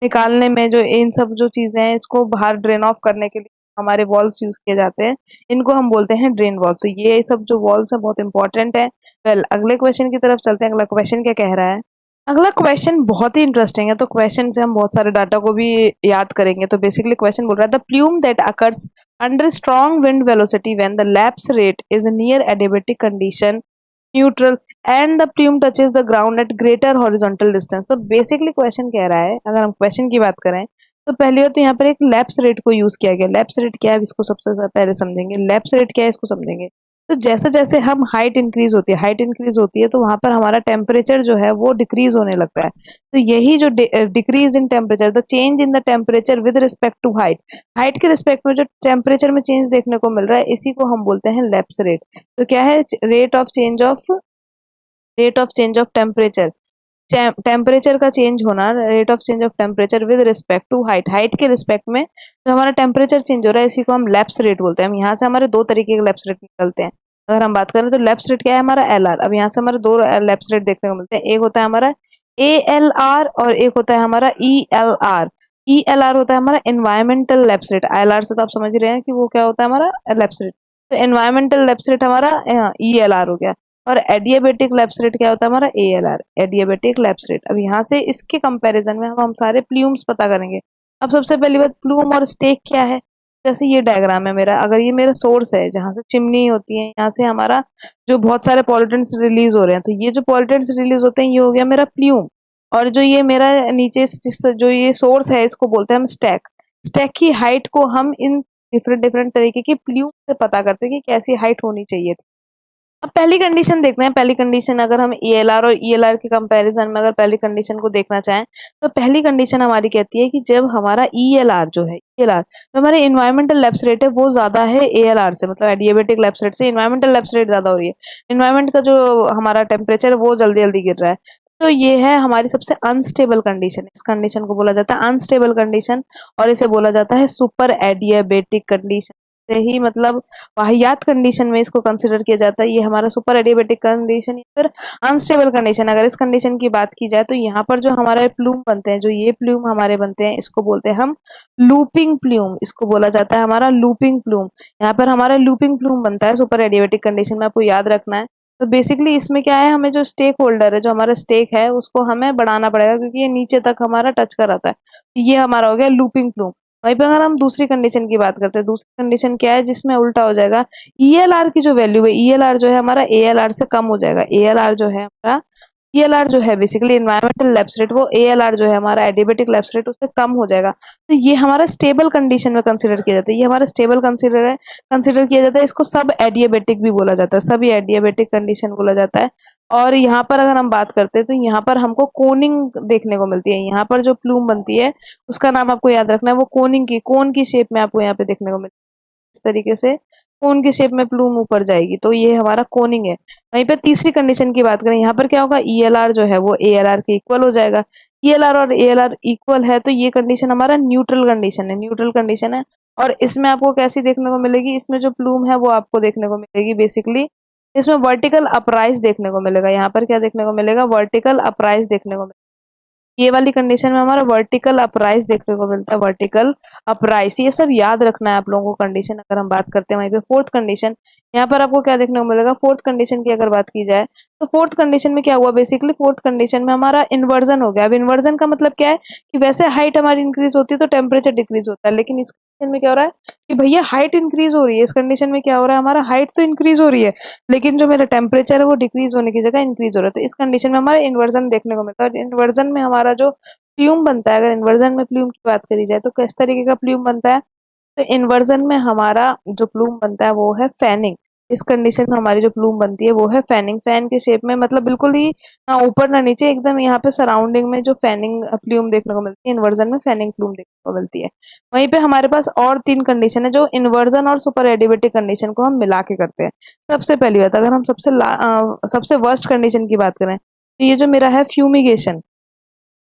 निकालने में, जो इन सब जो चीजें हैं इसको बाहर ड्रेन ऑफ करने के लिए हमारे वॉल्स यूज किए जाते हैं, इनको हम बोलते हैं ड्रेन वॉल्स। तो ये सब जो वॉल्स है बहुत इंपॉर्टेंट है। वेल, अगले क्वेश्चन की तरफ चलते हैं। अगला क्वेश्चन क्या कह रहा है? अगला क्वेश्चन बहुत ही इंटरेस्टिंग है, तो क्वेश्चन से हम बहुत सारे डाटा को भी याद करेंगे। तो बेसिकली क्वेश्चन बोल रहा है, the plume that occurs under strong wind velocity when the lapse rate is near adiabatic condition neutral and the plume touches the ground eight greater horizontal distance. तो बेसिकली क्वेश्चन कह रहा है, अगर हम question की बात करें तो पहले तो यहाँ पर एक लैप्स रेट को यूज किया गया। लैप्स रेट क्या है इसको सबसे पहले समझेंगे। लैप्स रेट क्या है इसको समझेंगे। तो जैसे जैसे हम हाइट इंक्रीज होती है, हाइट इंक्रीज होती है तो वहां पर हमारा टेम्परेचर जो है वो डिक्रीज होने लगता है। तो यही जो decrease in temperature, the change in the temperature with respect to height, height के रिस्पेक्ट में जो टेम्परेचर में चेंज देखने को मिल रहा है, इसी को हम बोलते हैं लैप्स रेट। तो क्या है? Rate of change of temperature, temperature का चेंज होना, rate of change of temperature with respect to height, height के रिस्पेक्ट में जो हमारा टेम्परेचर चेंज हो रहा है इसी को हम लैप्स रेट बोलते हैं। हम यहाँ से हमारे दो तरीके के लैप्स रेट निकलते हैं। अगर हम बात करें तो लैप्स रेट क्या है हमारा? L R. अब यहाँ से हमारे दो लैप्स रेट देखने को मिलते हैं। एक होता है हमारा ALR और एक होता है हमारा ELR। ELR होता है हमारा एनवायरमेंटल लैप्स रेट। ILR से तो आप समझ रहे हैं कि वो क्या होता है हमारा लैप्स रेट। तो एनवायरमेंटल लैप्स रेट हमारा ELR हो गया। और एडियाबेटिक लैप्स रेट क्या होता है हमारा? ALR, adiabatic lapse rate. अब यहाँ से इसके कंपैरिजन में हम सारे प्लूम्स पता करेंगे। अब सबसे पहली बात, प्लूम और स्टेक क्या है? जैसे ये डायग्राम है मेरा, अगर ये मेरा सोर्स है जहाँ से चिमनी होती है, यहाँ से हमारा जो बहुत सारे पॉल्यूटेंट्स रिलीज हो रहे हैं, तो ये जो पॉल्यूटेंट्स रिलीज होते हैं ये हो गया मेरा प्लूम। और जो ये मेरा नीचे जो ये सोर्स है इसको बोलते हैं हम स्टैक। स्टैक की हाइट को हम इन डिफरेंट डिफरेंट तरीके की प्लूम से पता करते हैं कि कैसी हाइट होनी चाहिए थी। अब पहली कंडीशन देखते हैं। पहली कंडीशन, अगर हम ALR और ELR के कंपैरिजन में अगर पहली कंडीशन को देखना चाहें तो पहली कंडीशन हमारी कहती है कि जब हमारा ELR जो है, ELR जो हमारे इन्वायरमेंटल लैप्स रेट है वो ज्यादा है ALR से, मतलब एडियाबेटिक लैप्स रेट से इन्वायरमेंटल लैप्स रेट ज्यादा हो रही है। इन्वायरमेंट का जो हमारा टेम्परेचर है वो जल्दी जल्दी गिर रहा है। तो ये है हमारी सबसे अनस्टेबल कंडीशन। इस कंडीशन को बोला जाता है अनस्टेबल कंडीशन और इसे बोला जाता है सुपर एडियाबेटिक कंडीशन। से ही मतलब वाहियात कंडीशन में इसको कंसिडर किया जाता है। ये हमारा सुपर एडियाबेटिक कंडीशन या फिर अनस्टेबल कंडीशन। अगर इस कंडीशन की बात की जाए तो यहाँ पर जो हमारे प्लूम बनते हैं, जो ये प्लूम हमारे बनते हैं, इसको बोलते हैं हम लूपिंग प्लूम। इसको बोला जाता है हमारा लूपिंग प्लूम। यहाँ पर हमारा लूपिंग प्लूम बनता है सुपर एडियाबेटिक कंडीशन में, आपको याद रखना है। तो बेसिकली इसमें क्या है, हमें जो स्टेक होल्डर है, जो हमारा स्टेक है, उसको हमें बढ़ाना पड़ेगा क्योंकि ये नीचे तक हमारा टच कर आता है। ये हमारा हो गया लूपिंग प्लूम। वहीं पे अगर हम दूसरी कंडीशन की बात करते हैं, दूसरी कंडीशन क्या है जिसमें उल्टा हो जाएगा, ELR की जो वैल्यू है, ELR जो है हमारा ALR से कम हो जाएगा। ALR जो है हमारा, ELR जो है बेसिकली इन्वायरमेंटल लैप्स रेट, वो ALR जो है हमारा एडियाबेटिक लैप्स रेट उससे कम हो जाएगा। तो ये हमारा स्टेबल कंडीशन में कंसिडर किया जाता है। ये हमारा स्टेबल कंसिडर किया जाता है। इसको सब एडियाबेटिक भी बोला जाता है, सभी एडियाबेटिक कंडीशन बोला जाता है। और यहाँ पर अगर हम बात करते हैं तो यहाँ पर हमको कोनिंग देखने को मिलती है। यहाँ पर जो प्लूम बनती है उसका नाम आपको याद रखना है, वो कोन की शेप में आपको यहाँ पे देखने को मिलती है। इस तरीके से कोन की शेप में प्लूम ऊपर जाएगी, तो ये हमारा कोनिंग है। वहीं पे तीसरी कंडीशन की बात करें, यहाँ पर क्या होगा, ELR जो है वो ALR के इक्वल हो जाएगा। ELR और ALR इक्वल है तो ये कंडीशन हमारा न्यूट्रल कंडीशन है, न्यूट्रल कंडीशन है। और इसमें आपको कैसी देखने को मिलेगी, इसमें जो प्लूम है वो आपको देखने को मिलेगी बेसिकली, इसमें वर्टिकल अपराइज देखने को मिलेगा। यहाँ पर क्या देखने को मिलेगा, वर्टिकल अपराइज देखने को मिलेगा। ये वाली कंडीशन में हमारा वर्टिकल अपराइज देखने को मिलता है, वर्टिकल अपराइज। ये सब याद रखना है आप लोगों को कंडीशन। अगर हम बात करते हैं वहीं पे फोर्थ कंडीशन, यहाँ पर आपको क्या देखने को मिलेगा, फोर्थ कंडीशन की अगर बात की जाए तो फोर्थ कंडीशन में क्या हुआ, बेसिकली फोर्थ कंडीशन में हमारा इन्वर्जन हो गया। अब इन्वर्जन का मतलब क्या है कि वैसे हाइट हमारी इंक्रीज होती है तो टेम्परेचर डिक्रीज होता है, लेकिन इस कंडीशन में क्या हो रहा है कि भैया हाइट इंक्रीज हो रही है। इस कंडीशन में क्या हो रहा है, हमारा हाइट तो इंक्रीज हो रही है लेकिन जो मेरा टेम्परेचर है वो डिक्रीज होने की जगह इंक्रीज हो रहा है। तो इस कंडीशन में हमारा इन्वर्जन देखने को मिलता है। और इन्वर्जन में हमारा जो प्लूम बनता है, अगर इन्वर्जन में प्लूम की बात करी जाए तो किस तरीके का प्लूम बनता है, तो इन्वर्जन में हमारा जो प्लूम बनता है वो है फैनिंग। इस कंडीशन में हमारी जो प्लूम बनती है वो है फैनिंग, फैन के शेप में, मतलब बिल्कुल ही ना ऊपर ना नीचे, एकदम यहाँ पे सराउंडिंग में जो फैनिंग प्लूम देखने को मिलती है, इन्वर्जन में फैनिंग प्लूम देखने को मिलती है। वहीं पे हमारे पास और 3 कंडीशन है जो इन्वर्जन और सुपर एडियाबेटिक कंडीशन को हम मिला के करते हैं। सबसे पहली बात, अगर हम सबसे वर्स्ट कंडीशन की बात करें तो ये जो मेरा है फ्यूमिगेशन,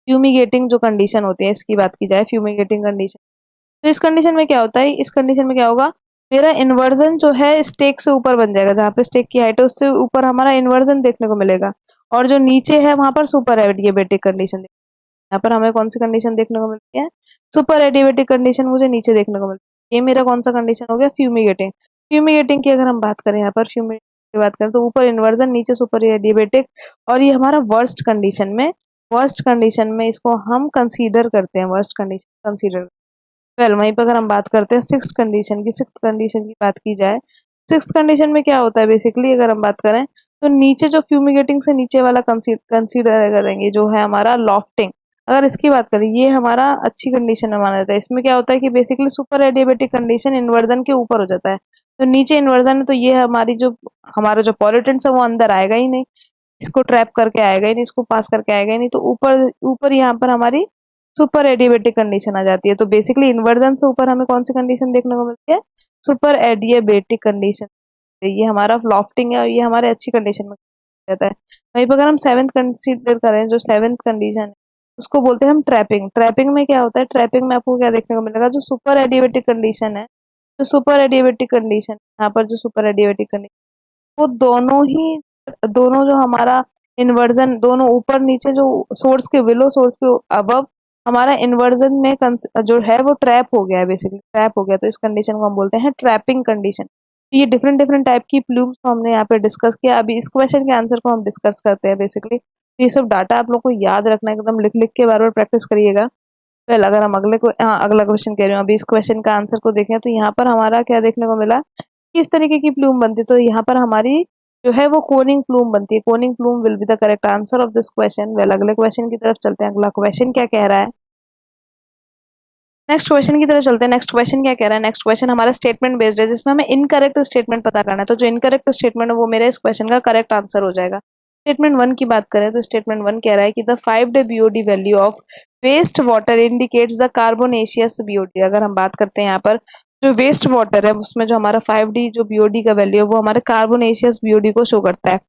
फ्यूमिगेटिंग जो कंडीशन होती है इसकी बात की जाए, फ्यूमिगेटिंग कंडीशन, तो इस कंडीशन में क्या होता है, इस कंडीशन में क्या होगा, मेरा इन्वर्जन जो है स्टेक से ऊपर बन जाएगा, जहाँ पे स्टेक की हाइट है उससे ऊपर हमारा इन्वर्जन देखने को मिलेगा, और जो नीचे है वहां पर सुपर एडियाबेटिक कंडीशन। यहाँ पर हमें कौन सी कंडीशन देखने को मिलती है, सुपर एडियाबेटिक कंडीशन मुझे नीचे देखने को मिलती है। ये मेरा कौन सा कंडीशन हो गया, फ्यूमिगेटिंग। फ्यूमिगेटिंग की अगर हम बात करें, यहाँ पर फ्यूमिगेटिंग की बात करें तो ऊपर इन्वर्जन नीचे सुपर एडियाबेटिक, और ये हमारा वर्स्ट कंडीशन में इसको हम कंसीडर करते हैं, वर्स्ट कंडीशन कंसीडर। वेल वहीं पर अगर हम बात करते हैं सिक्स्थ कंडीशन की बात की जाए, सिक्स्थ कंडीशन में क्या होता है बेसिकली, अगर हम बात करें तो नीचे जो फ्यूमिगेटिंग से नीचे वाला कंसीडर करेंगे जो है हमारा लॉफ्टिंग। अगर इसकी बात करें, ये हमारा अच्छी कंडीशन में माना जाता है। इसमें क्या होता है कि basically super adiabatic condition inversion के ऊपर हो जाता है, तो नीचे इन्वर्जन है, तो ये हमारी जो हमारा जो पॉलिटेंट्स है वो अंदर आएगा ही नहीं, इसको ट्रैप करके आएगा ही नहीं, इसको पास करके आएगा ही नहीं, तो ऊपर ऊपर यहाँ पर हमारी सुपर एडियाबेटिक कंडीशन आ जाती है। तो बेसिकली इन्वर्जन से ऊपर हमें कौन सी कंडीशन देखने को मिलती है, सुपर एडियाबेटिक कंडीशन। ये हमारा लॉफ्टिंग है और ये हमारे अच्छी कंडीशन में रहता है। वहीं पर अगर हम सेवेंथ कंसीडर करें, जो सेवेंथ कंडीशन है उसको बोलते हैं हम ट्रैपिंग। ट्रैपिंग में क्या होता है, ट्रैपिंग में आपको क्या देखने को मिलेगा, जो सुपर एडियाबेटिक कंडीशन है, जो सुपर एडियाबेटिक कंडीशन यहाँ पर जो सुपर एडियाबेटिक कंडीशन, वो दोनों जो हमारा इन्वर्जन, दोनों ऊपर नीचे, जो सोर्स के बिलो सोर्स के अबव हमारा इन्वर्जन में जो है वो ट्रैप हो गया है, बेसिकली ट्रैप हो गया, तो इस कंडीशन को हम बोलते हैं ट्रैपिंग कंडीशन। तो ये डिफरेंट डिफरेंट टाइप की प्लूम्स को हमने यहाँ पे डिस्कस किया। अभी इस क्वेश्चन के आंसर को हम डिस्कस करते हैं बेसिकली। तो ये सब डाटा आप लोग को याद रखना है, एकदम लिख लिख के बार बार प्रैक्टिस करिएगा। वेल अगर हम अगला क्वेश्चन कह रहे हो, अभी इस क्वेश्चन का आंसर को देखें तो यहाँ पर हमारा क्या देखने को मिला, किस तरीके की प्लूम बनती है, तो यहाँ पर हमारी जो है वो कोनिंग प्लूम बनती है। Koenig plume will be the correct answer of this question. Well अगले क्वेश्चन की तरफ चलते हैं, अगला क्वेश्चन क्या कह रहा है, नेक्स्ट क्वेश्चन की तरफ चलते हैं। नेक्स्ट क्वेश्चन क्या कह रहा है, नेक्स्ट क्वेश्चन हमारा स्टेटमेंट बेस्ड है, जिसमें हमें इनकरेक्ट स्टेटमेंट पता करना है। तो जो इनकरेक्ट स्टेटमेंट है वो मेरे इस क्वेश्चन का करेक्ट आंसर हो जाएगा। स्टेटमेंट 1 की बात करें तो स्टेटमेंट 1 कह रहा है कि the 5-day BOD value of waste water indicates the carbonaceous BOD। अगर हम बात करते हैं यहाँ पर जो वेस्ट वाटर है उसमें जो हमारा 5D जो BOD का वैल्यू है वो हमारे कार्बोनेशियस BOD को शो करता है।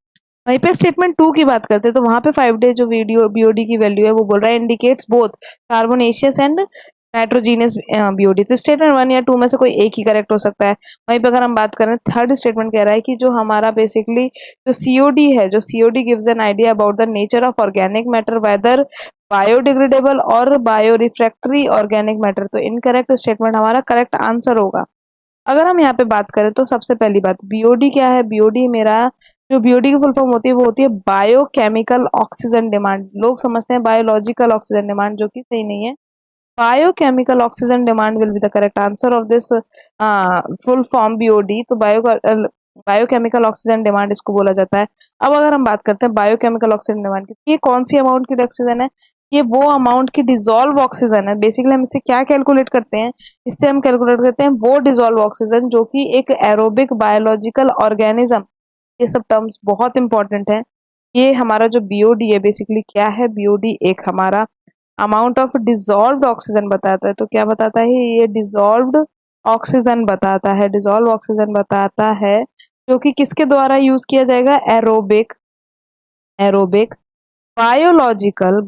वहीं पे स्टेटमेंट 2 की बात करते हैं तो वहां पे 5-day जो BOD की वैल्यू है वो बोल रहा है indicates both carbonaceous and nitrogenous BOD। तो स्टेटमेंट 1 या 2 में से कोई एक ही करेक्ट हो सकता है। वहीं पे अगर हम बात करें, थर्ड स्टेटमेंट कह रहा है कि जो हमारा बेसिकली जो COD है, जो COD gives an idea about the nature of organic matter whether biodegradable और बायो रिफ्रैक्टरी ऑर्गेनिक मैटर। तो इनकरेक्ट स्टेटमेंट हमारा करेक्ट आंसर होगा। अगर हम यहाँ पे बात करें तो सबसे पहली बात, BOD क्या है, BOD मेरा जो BOD की फुल फॉर्म होती है वो होती है बायोकेमिकल ऑक्सीजन डिमांड। लोग समझते हैं बायोलॉजिकल ऑक्सीजन डिमांड, जो कि सही नहीं है। Biochemical oxygen demand will be the correct answer of this full form BOD। तो बायोकेमिकल ऑक्सीजन डिमांड इसको बोला जाता है। अब अगर हम बात करते हैं बायोकेमिकल ऑक्सीजन डिमांड की, ये कौन सी अमाउंट की ऑक्सीजन है, ये वो अमाउंट की डिजोल्व ऑक्सीजन है। बेसिकली हम इससे क्या कैलकुलेट करते हैं, इससे हम कैलकुलेट करते हैं वो डिजोल्व ऑक्सीजन जो कि एक एरोबिक बायोलॉजिकल ऑर्गेनिज्म, ये सब टर्म्स बहुत इंपॉर्टेंट है। ये हमारा जो BOD है बेसिकली क्या है, BOD एक हमारा अमाउंट ऑफ डिजोल्व्ड ऑक्सीजन बताता है। तो क्या बताता है, ये डिजोल्व्ड ऑक्सीजन बताता है, डिजोल्व ऑक्सीजन बताता है, जो कि किसके द्वारा यूज किया जाएगा, aerobic aerobic biological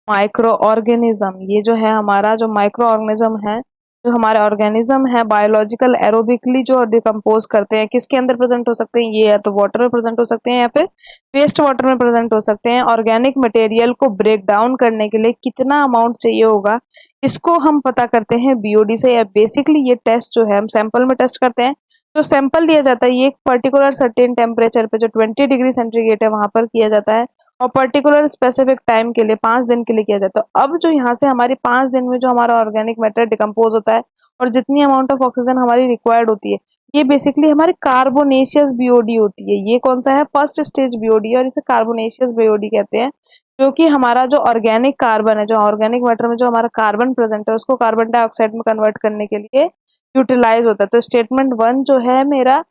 micro organism. ये जो है हमारा जो माइक्रो ऑर्गेनिज्म है, जो हमारे ऑर्गेनिज्म है बायोलॉजिकल एरोबिकली जो डिकम्पोज करते हैं, किसके अंदर प्रेजेंट हो सकते हैं, ये या तो वाटर में प्रेजेंट हो सकते हैं या फिर वेस्ट वाटर में प्रेजेंट हो सकते हैं। ऑर्गेनिक मटेरियल को ब्रेक डाउन करने के लिए कितना अमाउंट चाहिए होगा, इसको हम पता करते हैं BOD से। या बेसिकली ये टेस्ट जो है हम सैंपल में टेस्ट करते हैं। जो सैंपल लिया जाता है ये एक पर्टिकुलर सर्टेन टेम्परेचर पे, जो 20 डिग्री सेंटीग्रेड है वहां पर किया जाता है, और पर्टिकुलर स्पेसिफिक टाइम के लिए 5 दिन के लिए किया जाता है। तो अब जो यहाँ से हमारी 5 दिन में जो हमारा ऑर्गेनिक मैटर डिकम्पोज होता है और जितनी अमाउंट ऑफ ऑक्सीजन हमारी रिक्वायर्ड होती है, ये बेसिकली हमारी कार्बोनेशियस BOD होती है। ये कौन सा है, फर्स्ट स्टेज BOD है, और इसे कार्बोनेशियस BOD कहते हैं। जो कि हमारा जो ऑर्गेनिक कार्बन है, जो ऑर्गेनिक मैटर में जो हमारा कार्बन प्रेजेंट है, उसको कार्बन डाइऑक्साइड में कन्वर्ट करने के लिए यूटिलाइज होता है। तो स्टेटमेंट 1 जो है मेरा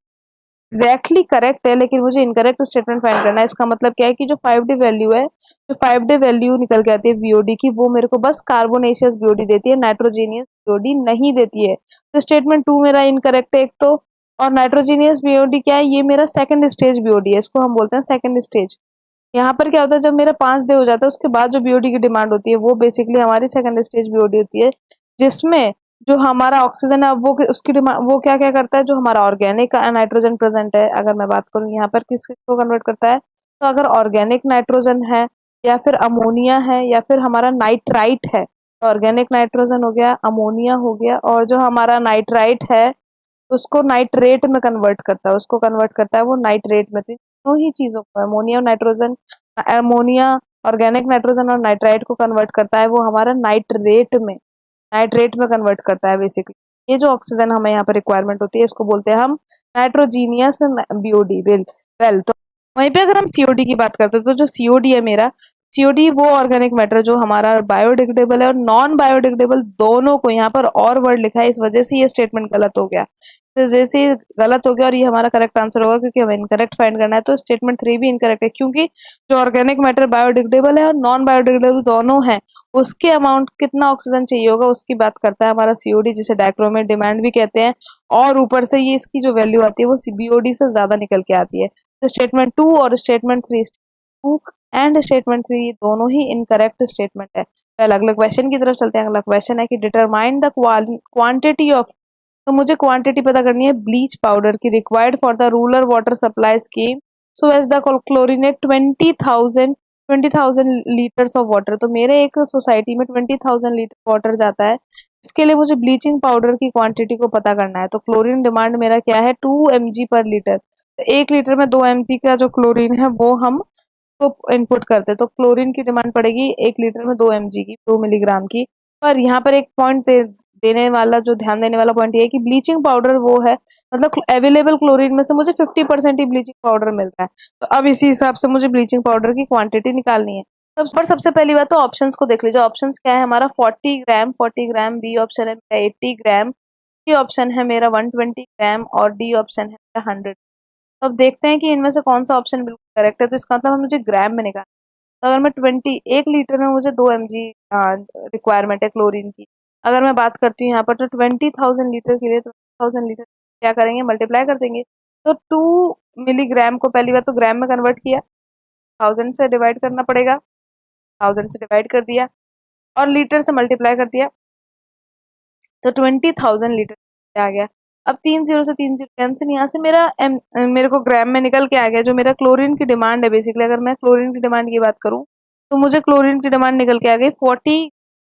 एग्जैक्टली करेक्ट है, लेकिन मुझे इनकरेक्ट स्टेटमेंट फाइंड करना है। इसका मतलब क्या है कि जो 5D वैल्यू है, जो 5D वैल्यू निकल के आती है बीओडी की, वो मेरे को बस कार्बोनेशियस बीओडी देती है, नाइट्रोजीनियस बीओडी नहीं देती है। तो स्टेटमेंट 2 मेरा इनकरेक्ट है एक तो। और नाइट्रोजीनियस बीओडी क्या है, ये मेरा सेकंड स्टेज बीओडी है, इसको हम बोलते हैं सेकंड स्टेज। यहाँ पर क्या होता है, जब मेरा 5 डे हो जाता है उसके बाद जो बीओडी की डिमांड होती है वो बेसिकली हमारी सेकंड स्टेज बीओडी होती है, जिसमें जो हमारा ऑक्सीजन है वो उसकी डिमांड वो क्या क्या करता है, जो हमारा ऑर्गेनिक नाइट्रोजन प्रेजेंट है, अगर मैं बात करूँ यहाँ पर किसको कन्वर्ट करता है, तो अगर ऑर्गेनिक नाइट्रोजन है या फिर अमोनिया है या फिर हमारा नाइट्राइट है, ऑर्गेनिक नाइट्रोजन हो गया, अमोनिया हो गया, और जो हमारा नाइट्राइट है उसको नाइट्रेट में कन्वर्ट करता है, उसको कन्वर्ट करता है वो नाइट्रेट में। तो इन दोनों ही चीजों को, अमोनिया और नाइट्रोजन, अमोनिया ऑर्गेनिक नाइट्रोजन और नाइट्राइट को कन्वर्ट करता है वो हमारा नाइट्रेट में कन्वर्ट करता है बेसिकली। ये जो ऑक्सीजन हमें यहाँ पर रिक्वायरमेंट होती है इसको बोलते हैं हम नाइट्रोजीनियस बीओडी। वेल तो वहीं पे अगर हम सीओडी की बात करते हैं, तो जो सीओडी है मेरा, सीओडी वो ऑर्गेनिक मैटर जो हमारा बायोडिग्रेडेबल है और नॉन बायोडिग्रेडेबल दोनों को, यहाँ पर और वर्ड लिखा है इस वजह से ये स्टेटमेंट गलत हो गया, तो जैसे ही गलत हो गया और ये हमारा करेक्ट आंसर होगा क्योंकि हमें इनकरेक्ट फाइंड करना है। तो स्टेटमेंट 3 भी इनकरेक्ट है, क्योंकि जो ऑर्गेनिक मैटर बायोडिग्रेडेबल है और नॉन बायोडिग्रेडेबल दोनों है, उसके अमाउंट कितना ऑक्सीजन चाहिए होगा उसकी बात करता है हमारा सीओडी, जिसे डाइक्रोमेट डिमांड भी कहते हैं। और ऊपर से ये इसकी जो वैल्यू आती है वो बीओडी से ज्यादा निकल के आती है। तो स्टेटमेंट 2 और स्टेटमेंट 3, 2 एंड स्टेटमेंट 3 दोनों ही इनकरेक्ट स्टेटमेंट है। पहले अगले क्वेश्चन की तरफ चलते हैं। अगला क्वेश्चन है कि डिटरमाइन द क्वांटिटी ऑफ, तो मुझे क्वांटिटी पता करनी है ब्लीच पाउडर की required for the rural water supply scheme so as the chlorinate 20,000 litres of water. तो मेरे एक सोसाइटी में 20,000 लीटर वाटर जाता है, इसके लिए मुझे ब्लीचिंग पाउडर की क्वांटिटी को पता करना है। तो क्लोरीन डिमांड मेरा क्या है, 2 mg पर लीटर। तो 1 लीटर में 2 mg का जो क्लोरीन है वो हम तो इनपुट करते हैं, तो क्लोरीन की डिमांड पड़ेगी 1 लीटर में 2 mg की, 2 मिलीग्राम की। पर यहाँ पर एक पॉइंट देने वाला, जो ध्यान देने वाला पॉइंट ये है कि ब्लीचिंग पाउडर वो है, मतलब अवेलेबल क्लोरीन में से मुझे 50% ही ब्लीचिंग पाउडर मिल रहा है। तो अब इसी हिसाब से मुझे ब्लीचिंग पाउडर की क्वांटिटी निकालनी है। पर सबसे पहली बात तो ऑप्शंस को देख लीजिए। ऑप्शंस क्या है हमारा, 40 ग्राम, बी ऑप्शन है मेरा 80 ग्राम, सी ऑप्शन है मेरा 120 ग्राम और डी ऑप्शन है मेरा 100। तो अब देखते हैं कि इनमें से कौन सा ऑप्शन बिल्कुल करेक्ट है। तो इसका मतलब मुझे ग्राम में निकालना है। तो अगर मैं 1 लीटर में मुझे 2 mg रिक्वायरमेंट है क्लोरीन की, अगर मैं बात करती हूँ यहाँ पर, तो 20,000 लीटर के लिए 20,000 लीटर क्या करेंगे, मल्टीप्लाई कर देंगे। तो 2 मिलीग्राम को पहली बार तो ग्राम में कन्वर्ट किया, 1000 से डिवाइड करना पड़ेगा, 1000 से डिवाइड कर दिया और लीटर से मल्टीप्लाई कर दिया, तो 20,000 लीटर आ गया। अब 3 0 से 3 0 कैंसिल, यहाँ से मेरे को ग्राम में निकल के आ गया जो मेरा क्लोरीन की डिमांड है। बेसिकली अगर मैं क्लोरीन की डिमांड की बात करूँ तो मुझे क्लोरीन की डिमांड निकल के आ गई 40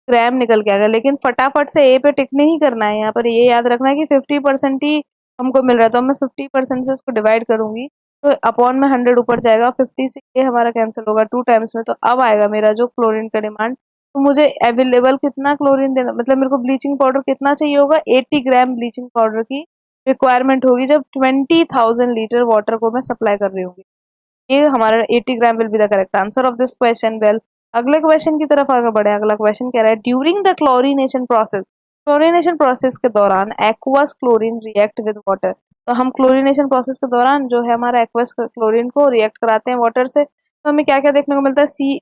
ग्राम निकल के आ गया। लेकिन फटाफट से ए पे टिक नहीं करना है, यहाँ पर ये याद रखना है कि 50% ही हमको मिल रहा है, तो मैं 50% से इसको डिवाइड करूंगी तो अपॉन में 100 ऊपर जाएगा, 50 से ये हमारा कैंसिल होगा 2 टाइम्स में। तो अब आएगा मेरा जो क्लोरीन का डिमांड। तो मुझे अवेलेबल कितना क्लोरीन देना, मतलब मेरे को ब्लीचिंग पाउडर कितना चाहिए होगा, 80 ग्राम ब्लीचिंग पाउडर की रिक्वायरमेंट होगी जब 20,000 लीटर वाटर को मैं सप्लाई कर रही हूँ। ये हमारा 80 gram will be the correct answer of this question. Well अगले क्वेश्चन की तरफ आगे बढ़े। अगला क्वेश्चन कह रहा है ड्यूरिंग द क्लोरीनेशन प्रोसेस के दौरान aqueous chlorine react with water. तो हम क्लोरीनेशन प्रोसेस के दौरान जो है हमारा एक्वस क्लोरीन को रिएक्ट कराते हैं वाटर से, तो हमें क्या क्या देखने को मिलता है, सी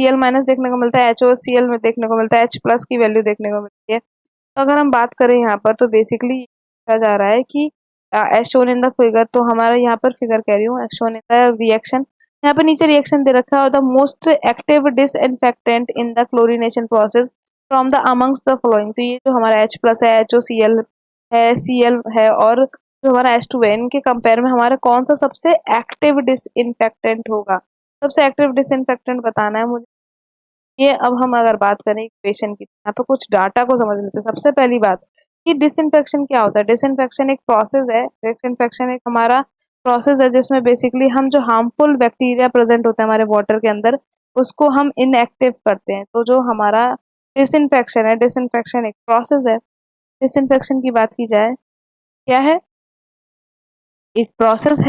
एल माइनस देखने को मिलता है, HOCl में देखने को मिलता है, H+ की वैल्यू देखने को मिलती है। तो अगर हम बात करें यहाँ पर तो बेसिकली कहा जा रहा है कि as shown in the figure, तो हमारा यहाँ पर फिगर कह रही हूँ, as shown in the reaction, यहाँ पर नीचे रिएक्शन दे रखा है, और the most active disinfectant in the chlorination process from the amongst the following. तो ये जो हमारा H+ है, HOCl है, Cl है और जो हमारा H2 है, इनके कंपेयर में हमारा कौन सा सबसे एक्टिव डिसइंफेक्टेंट होगा, सबसे एक्टिव डिसइंफेक्टेंट बताना है मुझे। ये अब हम अगर बात करें इक्वेशन की, यहाँ पे कुछ डाटा को समझ लेते हैं। सबसे पहली बात कि डिसइंफेक्शन क्या होता है। डिसइंफेक्शन एक प्रोसेस है, डिसइंफेक्शन एक हमारा प्रोसेस है जिसमें बेसिकली हम जो हार्मफुल बैक्टीरिया प्रेजेंट होते हैं हमारे वाटर के अंदर उसको हम इनएक्टिव करते हैं। तो जो हमारा डिसइंफेक्शन है, डिसइंफेक्शन एक प्रोसेस है। डिसइंफेक्शन की बात की जाए क्या है, एक प्रोसेस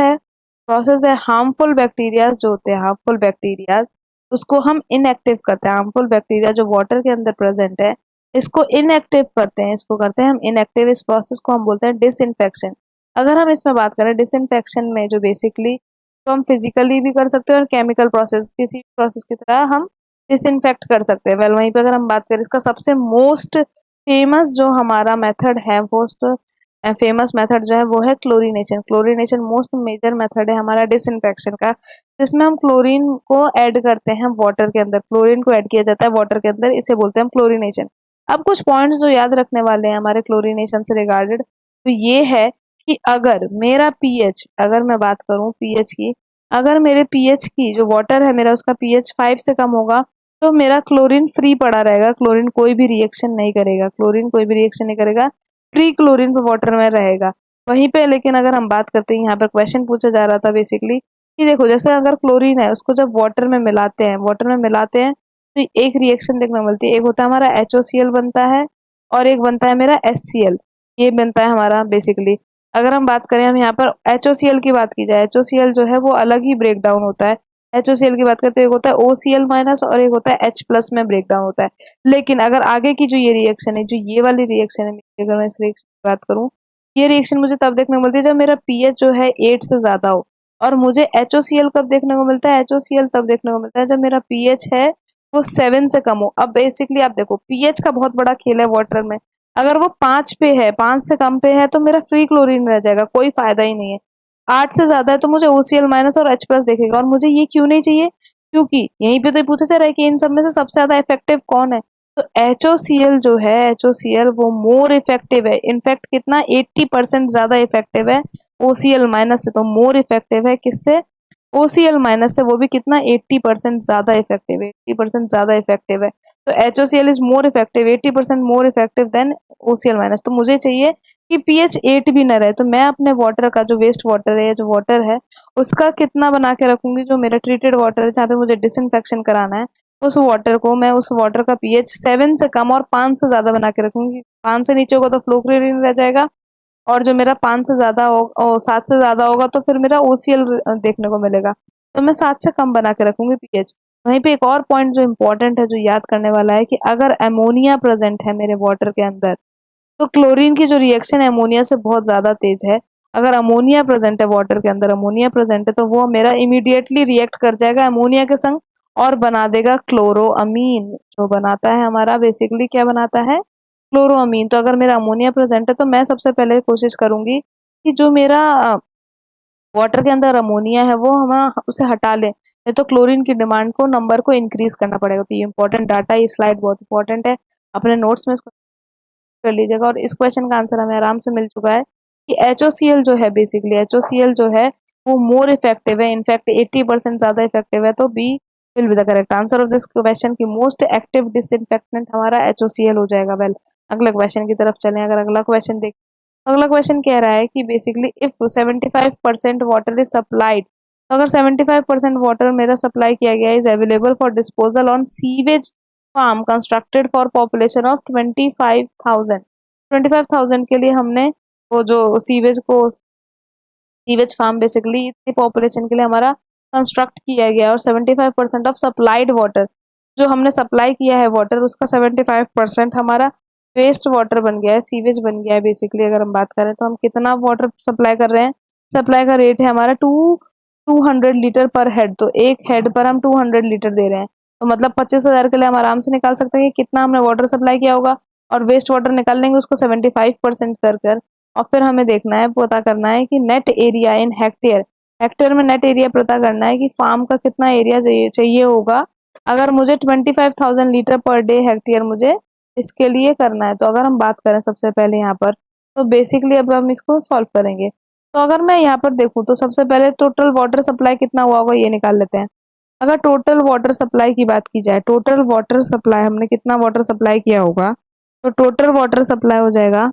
है हार्मफुल बैक्टीरियाज जो होते हैं, हार्मफुल बैक्टीरियाज उसको हम इनएक्टिव करते हैं। हार्मफुल बैक्टीरिया जो वाटर के अंदर प्रेजेंट है इसको इनएक्टिव करते हैं, इसको करते हैं हम इनएक्टिव। इस प्रोसेस को हम बोलते हैं डिसइंफेक्शन। अगर हम इसमें बात करें डिसइंफेक्शन में, जो बेसिकली तो हम फिजिकली भी कर सकते हैं और केमिकल प्रोसेस, किसी भी प्रोसेस की तरह हम डिसइंफेक्ट कर सकते हैं। वेल वहीं पे अगर हम बात करें इसका सबसे मोस्ट फेमस जो हमारा मेथड है, मोस्ट फेमस मेथड जो है वो है chlorination. Chlorination most major method है हमारा डिसइंफेक्शन का, जिसमें हम क्लोरीन को ऐड करते हैं वाटर के अंदर। क्लोरीन को ऐड किया जाता है वाटर के अंदर, इसे बोलते हैं हम क्लोरीनेशन। अब कुछ पॉइंट्स जो याद रखने वाले हैं हमारे क्लोरीनेशन से रिगार्डेड, तो ये है कि अगर मेरा पीएच, अगर मैं बात करूं पीएच की, अगर मेरे पीएच की जो वाटर है मेरा, उसका पीएच 5 से कम होगा तो मेरा क्लोरीन फ्री पड़ा रहेगा, क्लोरीन कोई भी रिएक्शन नहीं करेगा, क्लोरीन कोई भी रिएक्शन नहीं करेगा, फ्री क्लोरीन पे वाटर में रहेगा। वहीं पे लेकिन अगर हम बात करते हैं, यहाँ पर क्वेश्चन पूछा जा रहा था बेसिकली कि देखो जैसे अगर क्लोरीन है उसको जब वाटर में मिलाते हैं, वाटर में मिलाते हैं तो एक रिएक्शन देखने को मिलती है। एक होता है हमारा HOCl बनता है और एक बनता है मेरा HCl, ये बनता है हमारा बेसिकली। अगर हम बात करें, हम यहाँ पर HOCl की बात की जाए, HOCl जो है वो अलग ही ब्रेक डाउन होता है। HOCl की बात करें तो एक होता है OCl माइनस और एक होता है H प्लस में ब्रेक डाउन होता है। लेकिन अगर आगे की जो ये रिएक्शन है, जो ये वाली रिएक्शन है, अगर मैं इस रिएक्शन की बात करूँ, ये रिएक्शन मुझे तब देखने को मिलती है जब मेरा पीएच जो है 8 से ज्यादा हो। और मुझे HOCl कब देखने को मिलता है, HOCl तब देखने को मिलता है जब मेरा पीएच है वो 7 से कम हो। अब बेसिकली आप देखो पीएच का बहुत बड़ा खेल है वाटर में, अगर वो 5 पे है, 5 से कम पे है तो मेरा फ्री क्लोरीन रह जाएगा, कोई फायदा ही नहीं है। 8 से ज्यादा है तो मुझे OCl माइनस और H प्लस देखेगा, और मुझे ये क्यों नहीं चाहिए, क्योंकि यहीं पे तो ये पूछा जा रहा है कि इन सब में से सबसे ज्यादा इफेक्टिव कौन है। तो HOCl जो है, HOCl वो मोर इफेक्टिव है, इनफैक्ट कितना 80% ज्यादा इफेक्टिव है OCl माइनस से, तो मोर इफेक्टिव है किससे, OCl माइनस से, वो भी कितना 80% ज्यादा इफेक्टिव है, 80% ज्यादा इफेक्टिव है। तो HOCl is more effective, 80% more effective than OCl minus. तो मुझे चाहिए कि पीएच 8 भी न रहे, तो मैं अपने वाटर का जो वेस्ट वाटर है, जो वाटर है उसका कितना बना के रखूंगी, जो मेरा ट्रीटेड वाटर है जहाँ पे मुझे डिसइंफेक्शन कराना है, उस वाटर को मैं, उस वाटर का पीएच 7 से कम और 5 से ज्यादा बना के रखूंगी। 5 से नीचे होगा तो फ्लो क्लोरीन रह जाएगा, और जो मेरा 5 से ज्यादा हो, 7 से ज्यादा होगा तो फिर मेरा OCl देखने को मिलेगा। तो मैं 7 से कम बना के रखूंगी पीएच। वहीं पे एक और पॉइंट जो इम्पोर्टेंट है, जो याद करने वाला है, कि अगर अमोनिया प्रेजेंट है मेरे वाटर के अंदर तो क्लोरीन की जो रिएक्शन है अमोनिया से बहुत ज्यादा तेज है। अगर अमोनिया प्रेजेंट है वाटर के अंदर, अमोनिया प्रेजेंट है तो वो मेरा इमीडिएटली रिएक्ट कर जाएगा अमोनिया के संग और बना देगा क्लोरोअमीन, जो बनाता है हमारा बेसिकली क्या बनाता है, क्लोरोअमीन। तो अगर मेरा अमोनिया प्रेजेंट है तो मैं सबसे पहले कोशिश करूंगी कि जो मेरा वाटर के अंदर अमोनिया है वो हम उसे हटा लें, नहीं तो क्लोरीन की डिमांड को, नंबर को इंक्रीज करना पड़ेगा। तो ये इंपॉर्टेंट डाटा, ये स्लाइड बहुत इंपॉर्टेंट है, अपने नोट्स में इसको कर लीजिएगा। और इस क्वेश्चन का आंसर हमें आराम से मिल चुका है कि HOCl जो है, बेसिकली HOCl जो है वो मोर इफेक्टिव है, इनफैक्ट 80% ज्यादा इफेक्टिव है। तो B will be the correct answer of this question की मोस्ट एक्टिव डिसइंफेक्टेंट हमारा HOCl हो जाएगा। वेल अगले क्वेश्चन की तरफ चलें। अगर अगला क्वेश्चन देख, अगला क्वेश्चन कह रहा है कि basically if 75% water is supplied, तो अगर 75% वाटर मेरा सप्लाई किया गया is available for disposal on sewage farm constructed for population of 25,000, 25,000 के लिए हमने वो जो सीवेज को, सीवेज फार्म बेसिकली इतनी पॉपुलेशन के लिए हमारा कंस्ट्रक्ट किया गया, और 75% ऑफ सप्लाइड वाटर, जो हमने सप्लाई किया है वाटर उसका 75% हमारा वेस्ट वाटर बन गया है, सीवेज बन गया है। बेसिकली अगर हम बात करें तो हम कितना वाटर सप्लाई कर रहे हैं, सप्लाई का रेट है हमारा 200 लीटर पर हेड, तो एक हेड पर हम 200 लीटर दे रहे हैं। तो मतलब 25,000 के लिए हम आराम से निकाल सकते हैं कि कितना हमने वाटर सप्लाई किया होगा, और वेस्ट वाटर निकाल लेंगे उसको 75% कर कर, और फिर हमें देखना है, पता करना है कि net area in hectare, hectare में नेट एरिया पता करना है कि फार्म का कितना एरिया चाहिए होगा अगर मुझे 25,000 लीटर पर डे हेक्टेयर मुझे इसके लिए करना है। तो अगर हम बात करें सबसे पहले यहाँ पर, तो बेसिकली अब हम इसको सॉल्व करेंगे। तो अगर मैं यहाँ पर देखूँ तो सबसे पहले टोटल वाटर सप्लाई कितना हुआ होगा ये निकाल लेते हैं। अगर टोटल वाटर सप्लाई की बात की जाए, टोटल वाटर सप्लाई हमने कितना वाटर सप्लाई किया होगा, तो टोटल वाटर सप्लाई हो जाएगा,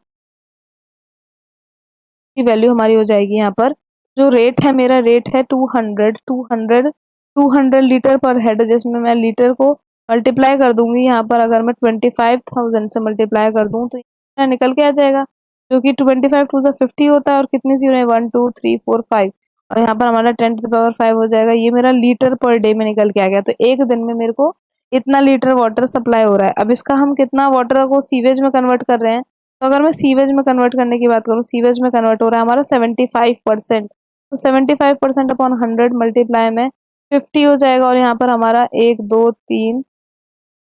की वैल्यू हमारी हो जाएगी यहाँ पर, जो रेट है मेरा, रेट है 200 लीटर पर हेड, जिसमें मैं लीटर को मल्टीप्लाई कर दूंगी यहाँ पर। अगर मैं 25,000 से मल्टीप्लाई कर दूं तो ये निकल के आ जाएगा, जो कि 25 टू 50 होता है, और कितनी जीरो है, 1 2 3 4 5, और यहाँ पर हमारा 10 टू द पावर 5 हो जाएगा। ये मेरा लीटर पर डे में निकल के आ गया। तो एक दिन में मेरे को इतना लीटर वाटर सप्लाई हो रहा है। अब इसका हम कितना वाटर को सीवेज में कन्वर्ट कर रहे हैं, तो अगर मैं सीवेज में कन्वर्ट करने की बात करूँ, सीवेज में कन्वर्ट हो रहा है हमारा 75%। तो 75% अपॉन 100 मल्टीप्लाई में 50 हो जाएगा, और यहाँ पर हमारा 1 2 3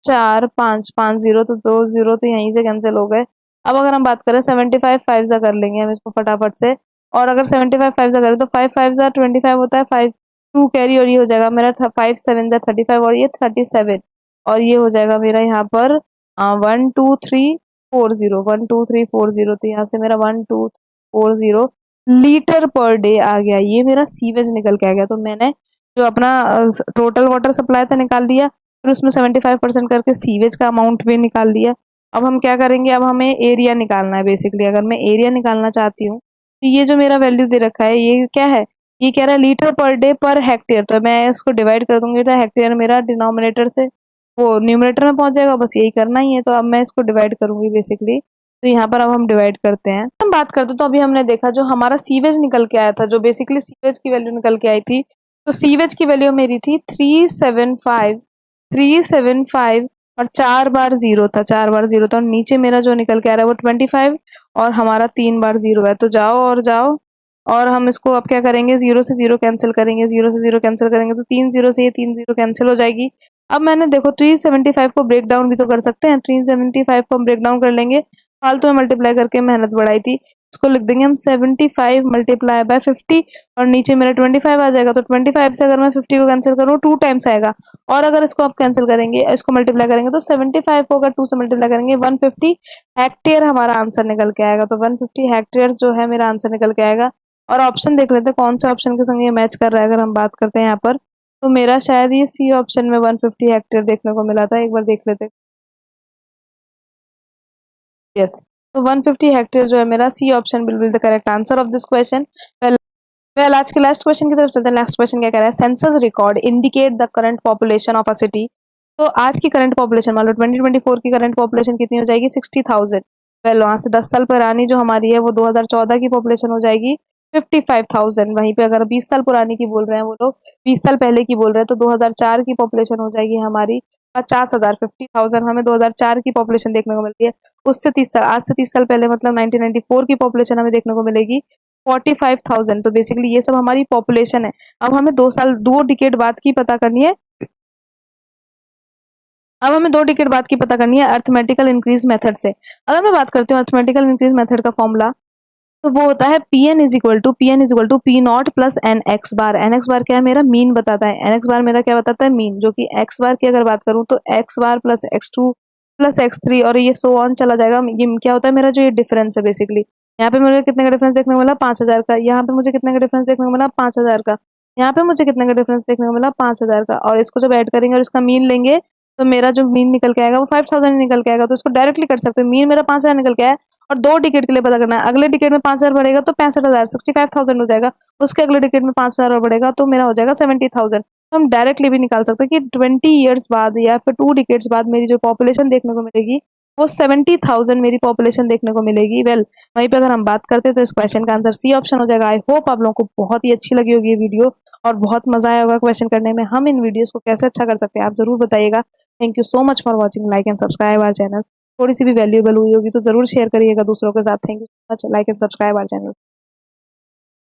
4 5 5 जीरो, तो 2 जीरो तो यहीं से कैंसिल हो गए। अब अगर हम बात करें 75 5 जा कर लेंगे हम इसको फटाफट से, और अगर 75 5 जा करें तो 5 5 जा 25 होता है, 5 2 कैरी, और ये हो जाएगा मेरा 5 7 जा 35, और ये 37, और ये हो जाएगा मेरा यहाँ पर 1 2 3 4 0, 1 2 3 4 0, तो यहाँ से मेरा 1 2 4 0 लीटर पर डे आ गया। ये मेरा सीवेज निकल के आ गया। तो मैंने जो अपना टोटल वाटर सप्लाई था निकाल लिया, फिर उसमें 75% करके सीवेज का अमाउंट भी निकाल दिया। अब हम क्या करेंगे, अब हमें एरिया निकालना है। बेसिकली अगर मैं एरिया निकालना चाहती हूँ, तो ये जो मेरा वैल्यू दे रखा है ये क्या है, ये कह रहा है litre per day per hectare. तो मैं इसको डिवाइड कर दूंगी, तो हेक्टेयर मेरा डिनोमिनेटर से वो न्यूमरेटर में पहुंच जाएगा। बस यही करना ही है। तो अब मैं इसको डिवाइड करूंगी बेसिकली। तो यहाँ पर अब हम डिवाइड करते हैं। हम बात करते तो अभी हमने देखा जो हमारा सीवेज निकल के आया था, जो बेसिकली सीवेज की वैल्यू निकल के आई थी, तो सीवेज की वैल्यू मेरी थी 375 और 4 बार जीरो था, 4 बार जीरो था, और नीचे मेरा जो निकल के आ रहा है वो 25, और हमारा 3 बार जीरो है। तो जाओ और जाओ, और हम इसको अब क्या करेंगे, जीरो से जीरो कैंसिल करेंगे, जीरो से जीरो कैंसिल करेंगे, तो 3 जीरो से ये 3 जीरो कैंसिल हो जाएगी। अब मैंने देखो 375 को ब्रेक डाउन भी तो कर सकते हैं, 375 को हम ब्रेक डाउन कर लेंगे, फालतू में मल्टीप्लाई करके मेहनत बढ़ाई थी। इसको लिख देंगे हम 75 मल्टीप्लाई बाय 50, और नीचे मेरा 25 आ जाएगा। तो 25 से अगर मैं 50 को कैंसिल करूँ 2 टाइम्स आएगा, और अगर इसको आप कैंसिल करेंगे, इसको मल्टीप्लाई करेंगे, तो 75 को अगर 2 से मल्टीप्लाई करेंगे 150 हेक्टेयर हमारा आंसर निकल के आएगा। तो 150 हेक्टेयर जो है मेरा आंसर निकल के आएगा। और ऑप्शन देख लेते हैं कौन से ऑप्शन के संग ये मैच कर रहा है। अगर हम बात करते हैं यहाँ पर, तो मेरा शायद ये सी ऑप्शन में 150 हेक्टेयर देखने को मिला था। एक बार देख लेते हैं। यस, तो 150 हेक्टेयर जो है मेरा C option will be the correct answer of this question. Well आज के लास्ट क्वेश्चन की तरफ चलते हैं। नेक्स्ट क्वेश्चन क्या कह रहा है, census record indicate the current population of a city. तो आज की करंट पॉपुलेशन मान लो 2024 की करंट पॉपुलेशन कितनी हो जाएगी, 60,000। वेल वहां से 10 साल पुरानी जो हमारी है वो 2014 की पॉपुलेशन हो जाएगी 55,000। वहीं पे अगर 20 साल पुरानी की बोल रहे हैं वो लोग, 20 साल पहले की बोल रहे हैं, तो 2004 की पॉपुलेशन हो जाएगी हमारी 50,000। 50,000 हमें 2004 की पॉपुलेशन देखने को मिलती है। उससे 30 साल, आज से 30 साल पहले मतलब 1994 की पॉपुलेशन हमें देखने को मिलेगी 45,000। तो बेसिकली ये सब हमारी पॉपुलेशन है। अब हमें 2 डिकेड बाद की पता करनी है। अब हमें 2 डिकेड बाद की पता करनी है अर्थमेटिकल इंक्रीज मेथड से। अगर मैं बात करती हूँ अर्थमेटिकल इंक्रीज मेथड का फॉर्मूला, तो वो होता है P P not plus n x bar. N x bar क्या है, मेरा मीन बताता है। एन एक्स बार मेरा क्या बताता है, मीन, जो कि एक्स बार की अगर बात करूँ तो एक्स बार प्लस x2 प्लस x3, और ये सो ऑन चला जाएगा। ये क्या होता है, मेरा जो ये डिफरेंस है बेसिकली, यहाँ पे मुझे कितने का डिफरेंस देखने को मिला, 5,000 का। यहाँ पे मुझे कितने का डिफरेंस देखने को मिला, 5,000 का। यहाँ पे मुझे कितने का डिफरेंस देखने को मिला, 5,000 का। और इसको जब ऐड करेंगे और इसका मीन लेंगे, तो मेरा जो मीन निकल के आएगा वो 5,000 निकल के आएगा। तो इसको डायरेक्टली कर सकते हो, मीन मेरा 5,000 निकल के आया, और 2 टिकट के लिए पता करना है। अगले टिकट में 5,000 बढ़ेगा तो 65,000, 65,000 हो जाएगा। उसके अगले टिकट में 5,000 और बढ़ेगा तो मेरा हो जाएगा 70,000। तो हम डायरेक्टली भी निकाल सकते हैं कि 20 ईयर्स बाद या फिर 2 डिकेट्स बाद मेरी जो पॉपुलेशन देखने को मिलेगी वो 70,000 मेरी पॉपुलेशन देखने को मिलेगी। वेल वहीं पे अगर हम बात करते हैं तो इस क्वेश्चन का आंसर सी ऑप्शन हो जाएगा। आई होप आप लोगों को बहुत ही अच्छी लगी होगी ये वीडियो, और बहुत मजा आया होगा क्वेश्चन करने में। हम इन वीडियोस को कैसे अच्छा कर सकते हैं आप जरूर बताइएगा। Thank you so much for watching, like and subscribe our channel. थोड़ी सी भी वैल्यूएबल हुई होगी तो जरूर शेयर करिएगा दूसरों के साथ। Thank you so much, like and subscribe our channel.